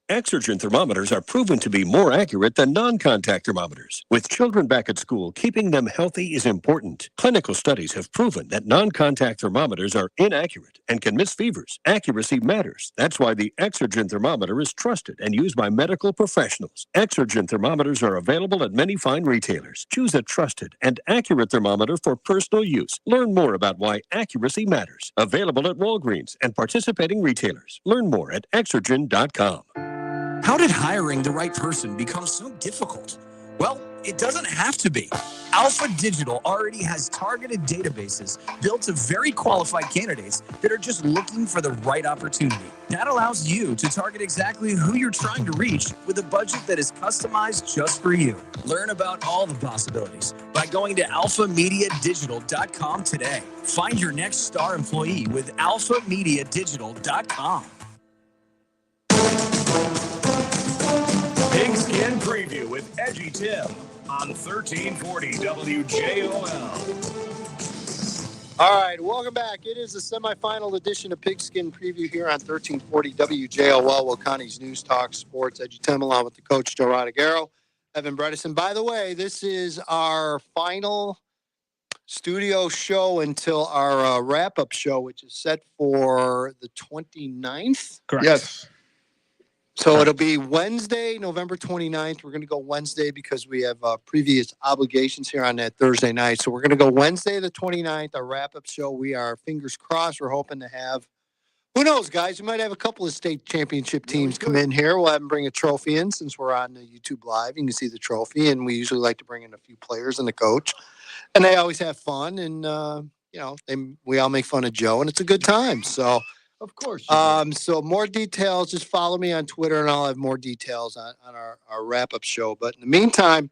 Exergen thermometers are proven to be more accurate than non-contact thermometers. With children back at school, keeping them healthy is important. Clinical studies have proven that non-contact thermometers are inaccurate and can miss fevers. Accuracy matters. That's why the Exergen thermometer is trusted and used by medical professionals. Exergen thermometers are available at many fine retailers. Choose a trusted and accurate thermometer for personal use. Learn more about why accuracy matters. Available at Walgreens and participating retailers. Learn more at Exergen.com. How did hiring the right person become so difficult? Well, it doesn't have to be. Alpha Digital already has targeted databases built of very qualified candidates that are just looking for the right opportunity. That allows you to target exactly who you're trying to reach with a budget that is customized just for you. Learn about all the possibilities by going to alphamediadigital.com today. Find your next star employee with alphamediadigital.com. Pigskin Preview with Edgy Tim on 1340 WJOL. All right, welcome back. It is the semifinal edition of Pigskin Preview here on 1340 WJOL, Will County's News Talk Sports. Edgy Tim along with the coach, Joe Rodriguero, Evan Bredesen. By the way, this is our final studio show until our wrap-up show, which is set for the 29th. Correct. Yes. So it'll be Wednesday, November 29th. We're going to go Wednesday because we have previous obligations here on that Thursday night. So we're going to go Wednesday the 29th, our wrap-up show. We are, fingers crossed, we're hoping to have, who knows, guys? We might have a couple of state championship teams come in here. We'll have them bring a trophy in since we're on the YouTube Live. You can see the trophy, and we usually like to bring in a few players and the coach. And they always have fun, and, we all make fun of Joe, and it's a good time. So... Of course. So more details, just follow me on Twitter and I'll have more details on our wrap-up show. But in the meantime,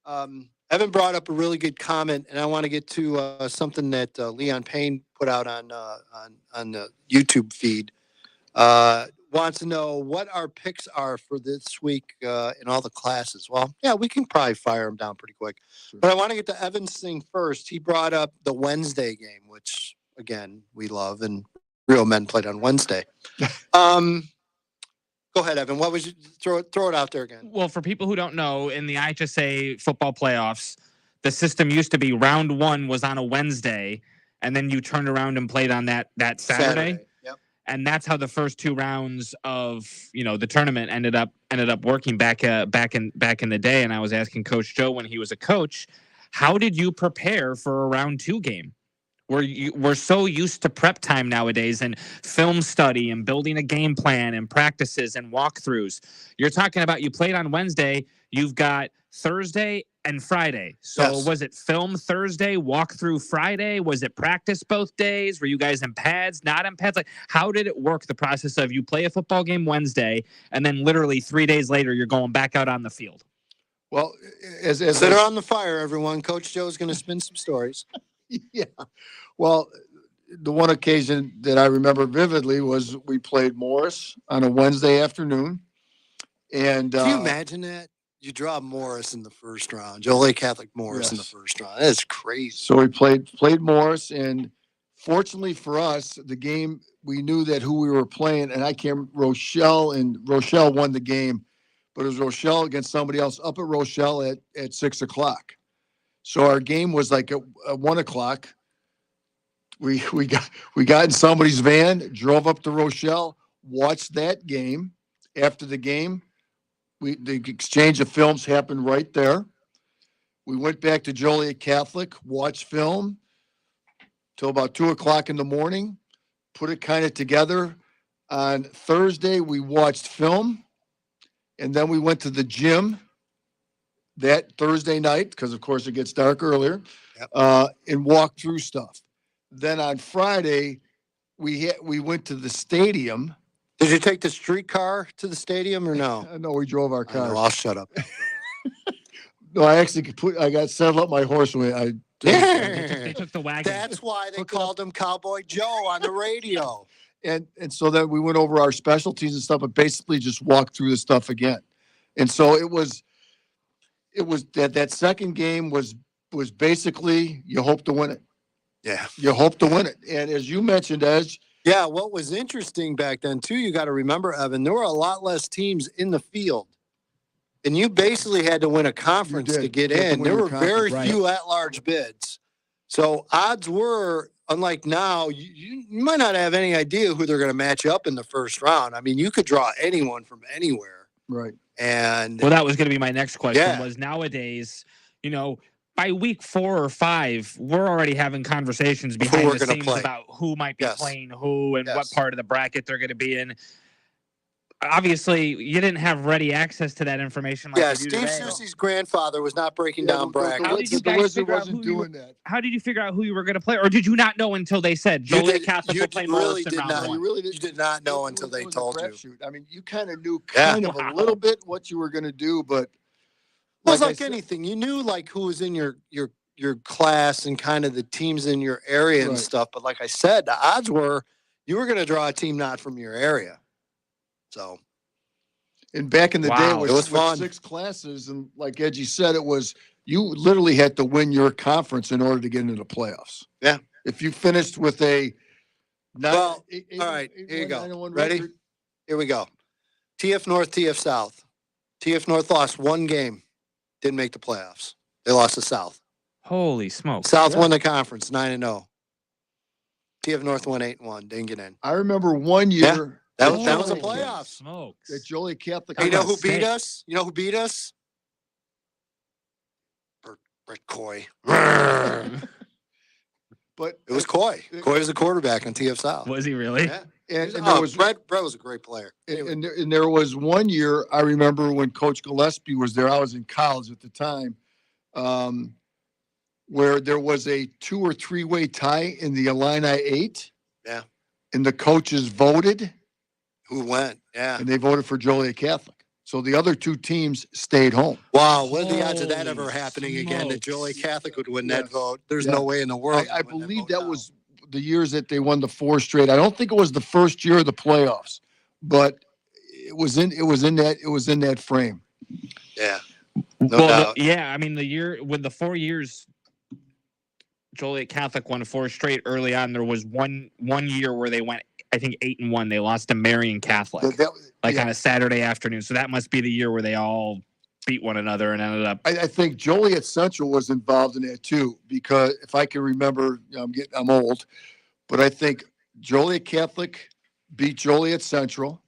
Evan brought up a really good comment, and I want to get to something that Leon Payne put out on the YouTube feed. Wants to know what our picks are for this week in all the classes. Well, yeah, we can probably fire him down pretty quick. Sure. But I want to get to Evan's thing first. He brought up the Wednesday game, which, again, we love, and real men played on Wednesday. Go ahead, Evan. What was you throw it out there again? Well, for people who don't know, in the IHSA football playoffs, the system used to be round one was on a Wednesday, and then you turned around and played on that Saturday. Yep. And that's how the first two rounds of the tournament ended up working back in the day. And I was asking Coach Joe when he was a coach, how did you prepare for a round two game? We're so used to prep time nowadays and film study and building a game plan and practices and walkthroughs. You're talking about you played on Wednesday. You've got Thursday and Friday. So was it film Thursday, walkthrough Friday? Was it practice both days? Were you guys in pads, not in pads? Like, how did it work, the process of you play a football game Wednesday and then literally 3 days later you're going back out on the field? Well, sit on the fire, everyone. Coach Joe is going to spin some stories. Yeah. Well, the one occasion that I remember vividly was we played Morris on a Wednesday afternoon. And can you imagine that? You draw Morris in the first round, Joliet Catholic Morris in the first round. That's crazy. So we played Morris, and fortunately for us, the game, we knew that who we were playing, and I can't, Rochelle won the game, but it was Rochelle against somebody else up at Rochelle at 6:00. So our game was like at 1:00. We got in somebody's van, drove up to Rochelle, watched that game. After the game, the exchange of films happened right there. We went back to Joliet Catholic, watched film till about 2:00 in the morning, put it kind of together. On Thursday, we watched film, and then we went to the gym that Thursday night, because of course it gets dark earlier, and walked through stuff. Then on Friday, we went to the stadium. Did you take the streetcar to the stadium or no? No, we drove our car. I'll shut up. No, I actually I got settled up my horse. They took the wagon. That's why they called him Cowboy Joe on the radio. And so then we went over our specialties and stuff, but basically just walked through the stuff again. And so it was that second game was basically you hope to win it. Yeah. You hope to win it. And as you mentioned, Edge. Yeah, what was interesting back then, too, you got to remember, Evan, there were a lot less teams in the field. And you basically had to win a conference to get in. There were very few at-large bids. So odds were, unlike now, you might not have any idea who they're going to match up in the first round. I mean, you could draw anyone from anywhere. Right. And well, that was going to be my next question. Was nowadays, by week 4 or 5, we're already having conversations behind the scenes about who might be playing who and what part of the bracket they're going to be in. Obviously, you didn't have ready access to that information. Like Steve Susie's grandfather was not breaking down brackets. How did you guys figure out How did you figure out who you were going to play, or did you not know until they said Joliet Catholic will play Morris in round 1? You did not know until they told you. I mean, you kind of knew a little bit what you were going to do, but it was like anything. You knew who was in your class and kind of the teams in your area and stuff. But like I said, the odds were you were going to draw a team not from your area. So, and back in the day, it was fun. 6 classes, and like Edgy said, it was you literally had to win your conference in order to get into the playoffs. Yeah. If you finished with all right, here you go. Ready? Here we go. TF North, TF South. TF North lost 1 game, didn't make the playoffs. They lost to South. Holy smokes! South won the conference 9-0. TF North won 8-1, didn't get in. I remember 1 year. Yeah. That was the playoffs. Smokes. At Joliet Catholic. Hey, you know who beat us? You know who beat us? Brett Coy. But it was Coy. Coy was the quarterback on TF South. Was he really? Yeah. And there was Brett was a great player. And there was 1 year I remember when Coach Gillespie was there. I was in college at the time, where there was a 2 or 3-way tie in the Illini 8. Yeah. And the coaches voted. Who went? Yeah. And they voted for Joliet Catholic. So the other 2 teams stayed home. Wow. What are the odds of that ever happening again? That Joliet Catholic would win that vote? There's no way in the world. I believe that was the years that they won the 4 straight. I don't think it was the first year of the playoffs, but it was in that frame. Yeah. I mean, the year with the 4 years Joliet Catholic won 4 straight early on. There was one year where they went, I think, 8-1. They lost to Marion Catholic, on a Saturday afternoon. So that must be the year where they all beat one another and ended up. I think Joliet Central was involved in that too, because if I can remember, I'm old, but I think Joliet Catholic beat Joliet Central,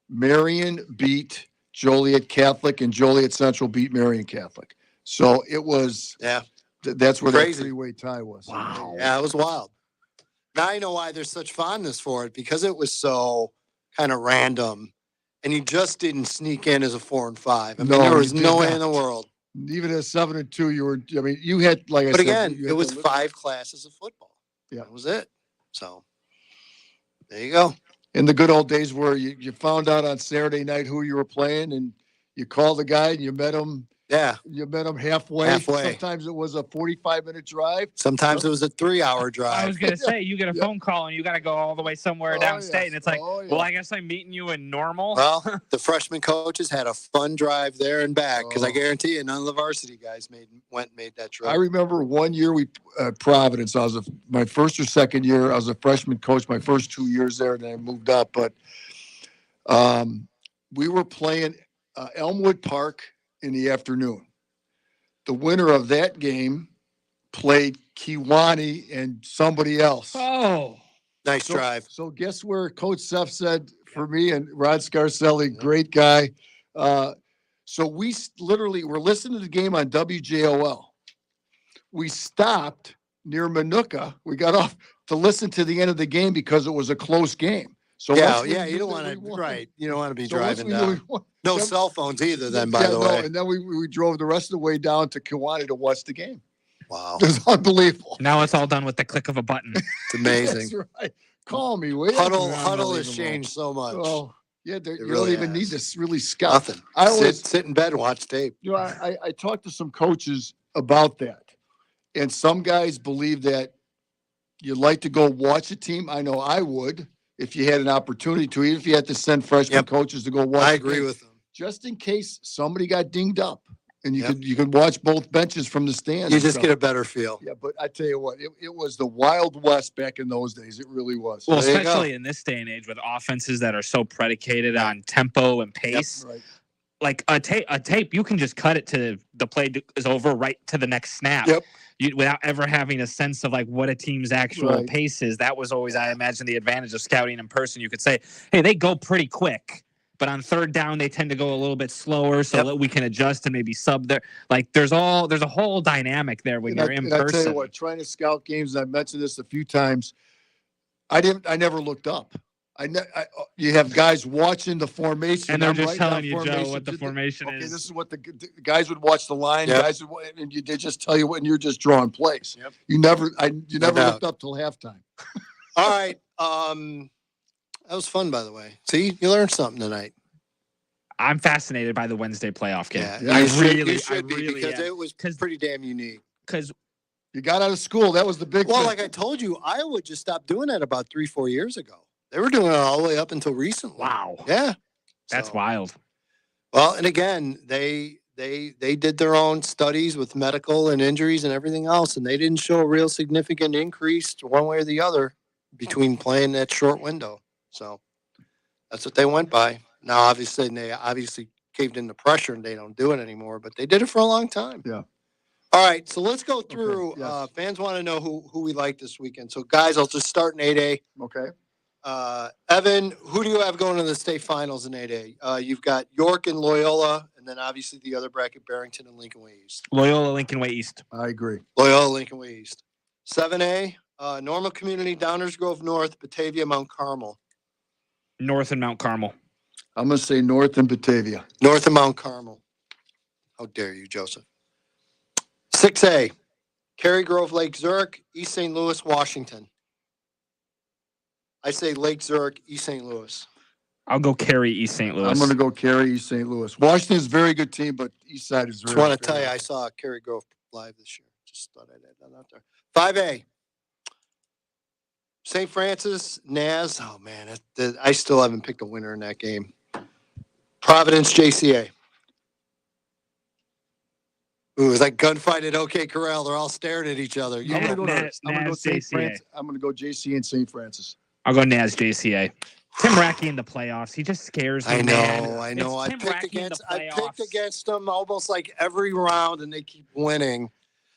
Marion beat Joliet Catholic, and Joliet Central beat Marion Catholic. So it was. Yeah. That's where Crazy. that 3-way tie was. Wow. Yeah, it was wild. Now I know why there's such fondness for it, because it was so kind of random, and you just didn't sneak in as a 4 and 5. I mean, there was no way in the world. Even at 7 and 2, you had, like I said. But again, it was 5 classes of football. Yeah. That was it. So there you go. In the good old days where you found out on Saturday night who you were playing, and you called the guy and you met him. Yeah. You met him halfway. Sometimes it was a 45-minute drive. Sometimes it was a 3-hour drive. I was going to say, you get a phone call and you got to go all the way somewhere downstate. And it's like, well, I guess I'm meeting you in Normal. Well, the freshman coaches had a fun drive there and back, because I guarantee you none of the varsity guys made that trip. I remember one year Providence. I was my first or second year. I was a freshman coach my first 2 years there, and then I moved up. But we were playing Elmwood Park in the afternoon. The winner of that game played Kewanee and somebody else. Oh, nice drive. So guess where Coach Seth said for me and Rod Scarcelli, great guy. So we literally were listening to the game on WJOL. We stopped near Manuka. We got off to listen to the end of the game because it was a close game. So you don't want to, you don't want to be driving down. No cell phones either then, by the way. And then we drove the rest of the way down to Kewanee to watch the game. Wow. It was unbelievable. Now it's all done with the click of a button. It's amazing. That's right. Call me, will you? Huddle has changed so much. Oh, yeah, you really don't even need to really scout. Nothing. I always sit in bed and watch tape. I talked to some coaches about that. And some guys believe that you'd like to go watch a team. I know I would if you had an opportunity to, even if you had to send freshman coaches to go watch. I agree with them. Just in case somebody got dinged up, and you could watch both benches from the stands. You just get a better feel. Yeah, but I tell you what, it was the Wild West back in those days. It really was. Well, especially in this day and age with offenses that are so predicated on tempo and pace. Yep, right. Like a tape, you can just cut it to the play is over right to the next snap. Yep. Without ever having a sense of like what a team's actual pace is. That was always, I imagine, the advantage of scouting in person. You could say, hey, they go pretty quick, but on third down, they tend to go a little bit slower so that we can adjust and maybe sub there. Like there's a whole dynamic there when you're in person. I tell you what, trying to scout games, and I've mentioned this a few times, I never looked up. You have guys watching the formation, and they're just telling you, Joe, what the formation is. This is what the guys would watch the line. Guys would, and they just tell you what, and you're just drawing plays. Yep. You never looked up till halftime. All right, that was fun, by the way. See, you learned something tonight. I'm fascinated by the Wednesday playoff game. Yeah, I really because it was pretty damn unique. Because you got out of school, that was the big. Well, thing. like I told you, Iowa just stopped doing that about 3-4 years ago. They were doing it all the way up until recently. Wow. Yeah. That's wild. Well, and again, they did their own studies with medical and injuries and everything else, and they didn't show a real significant increase one way or the other between playing that short window. So that's what they went by. Now, obviously, they caved into pressure and they don't do it anymore, but they did it for a long time. Yeah. All right, so let's go through. Okay, yes. Fans want to know who we like this weekend. So, guys, I'll just start in 8A. Okay. Evan, who do you have going to the state finals in 8A? You've got York and Loyola, and then obviously the other bracket, Barrington and Lincoln Way East. Loyola, Lincoln Way East. I agree. Loyola, Lincoln Way East. 7A, Normal Community, Downers Grove North, Batavia, Mount Carmel. North and Mount Carmel. I'm going to say North and Batavia. North and Mount Carmel. How dare you, Joseph? 6A, Cary Grove, Lake Zurich, East St. Louis, Washington. I say Lake Zurich, East St. Louis. I'll go Cary, East St. Louis. I'm going to go Cary, East St. Louis. Washington is a very good team, but East Side is very Just want to tell you, I saw Cary Grove live this year. Just thought I'd add that out there. 5A, St. Francis, Naz. Oh, man, I still haven't picked a winner in that game. Providence, JCA. Ooh, it's like gunfight at OK Corral. They're all staring at each other. I'm going to go St. Francis. I'm going to go JC and St. Francis. I'll go Naz JCA. Tim Rackey in the playoffs. He just scares me. I know. I picked against them almost like every round, and they keep winning.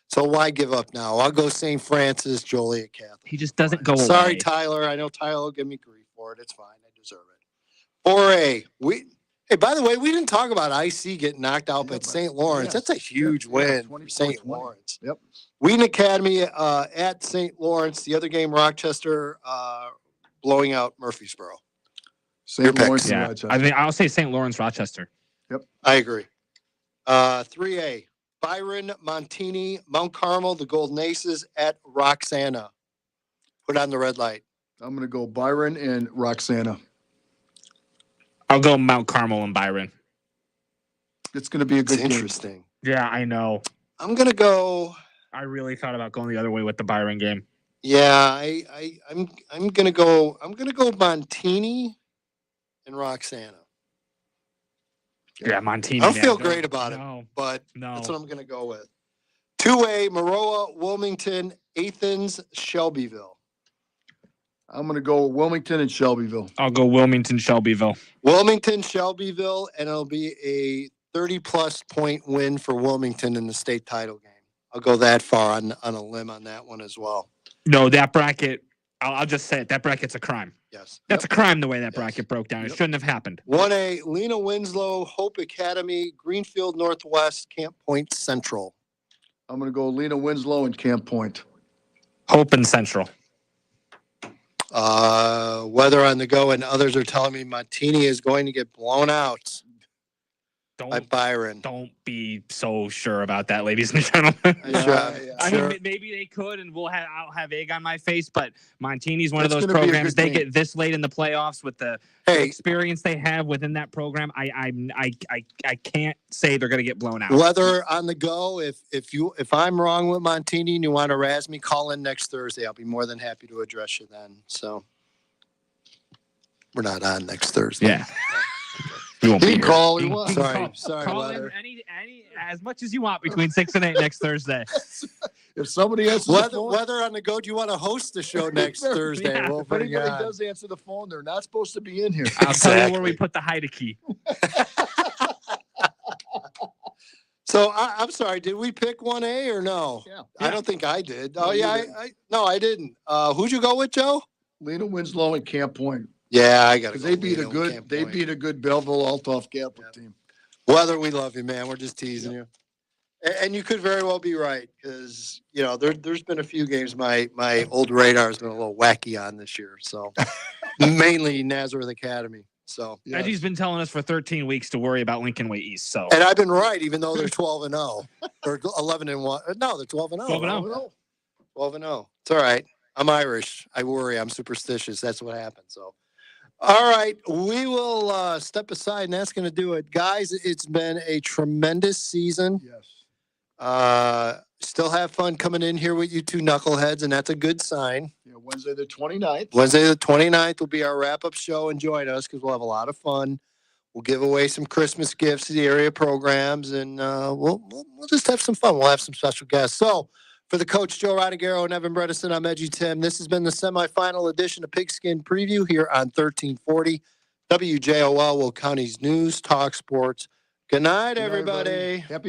So why give up now? I'll go St. Francis, Joliet Catholic. He just doesn't go away. Sorry, Tyler. I know Tyler will give me grief for it. It's fine. I deserve it. 4A. Hey, by the way, we didn't talk about IC getting knocked out by St. Lawrence. That's a huge win for St. Lawrence. Yep. Wheaton Academy at St. Lawrence. The other game, Rochester blowing out Murfreesboro. St. Lawrence and Yeah, Rochester. I think I'll say St. Lawrence, Rochester. Yep. I agree. 3A, Byron, Montini, Mount Carmel, the Golden Aces at Roxana. Put on the red light. I'm going to go Byron and Roxana. I'll go Mount Carmel and Byron. It's going to be a good game. Interesting. Yeah, I know. I'm going to go. I really thought about going the other way with the Byron game. Yeah, I'm going to go. I'm going to go Montini and Roxana. Yeah, Montini. I don't feel great about it, but no. That's what I'm going to go with. 2A, Maroa, Wilmington, Athens, Shelbyville. I'm going to go Wilmington and Shelbyville. I'll go Wilmington, Shelbyville. Wilmington, Shelbyville, and it'll be a 30-plus point win for Wilmington in the state title game. I'll go that far on a limb on that one as well. No, that bracket, I'll just say it. That bracket's a crime. Yes. That's a crime the way that bracket broke down. It shouldn't have happened. 1A, Lena Winslow, Hope Academy, Greenfield Northwest, Camp Point Central. I'm going to go Lena Winslow and Camp Point. Hope and Central. Weather on the go, and others are telling me Montini is going to get blown out by Byron. Don't be so sure about that, ladies and gentlemen. I mean, maybe they could, and I'll have egg on my face. But Montini's one of those programs. They get this late in the playoffs with the experience they have within that program. I can't say they're going to get blown out. Weather on the go. If I'm wrong with Montini and you want to razz me, call in next Thursday. I'll be more than happy to address you then. So we're not on next Thursday. Yeah. You won't He be can here. call. He wants. Sorry, Call weather. in any as much as you want between 6 and 8 next Thursday. If somebody answers the phone, weather on the go, do you want to host the show next Thursday? Yeah. We'll if bring anybody you on. does answer the phone, they're not supposed to be in here. I'll tell you where we put the hide key. So I'm sorry. Did we pick 1A or no? Yeah. I don't think I did. Oh No, you yeah, didn't. no, I didn't. Who'd you go with, Joe? Lena Winslow and Camp Point. Yeah, I got to. Because they beat a good Belleville Althoff Catholic team. Weather, we love you, man. We're just teasing you. And you could very well be right because, there's been a few games my old radar has been a little wacky on this year. So mainly Nazareth Academy. So Reggie's been telling us for 13 weeks to worry about Lincoln Way East. So and I've been right, even though they're 12-0 or 11-1. No, they're 12-0. 12-0. 12-0. It's all right. I'm Irish. I worry. I'm superstitious. That's what happens. So. All right, we will step aside, and that's going to do it. Guys, it's been a tremendous season. Yes. Still have fun coming in here with you two knuckleheads, and that's a good sign. Yeah, Wednesday the 29th. Wednesday the 29th will be our wrap-up show, and join us because we'll have a lot of fun. We'll give away some Christmas gifts to the area programs, and we'll just have some fun. We'll have some special guests. So, for the coach, Joe Rodegaro and Evan Bredesen, I'm Edgy Tim. This has been the semifinal edition of Pigskin Preview here on 1340 WJOL, Will County's News Talk Sports. Good night, everybody. Happy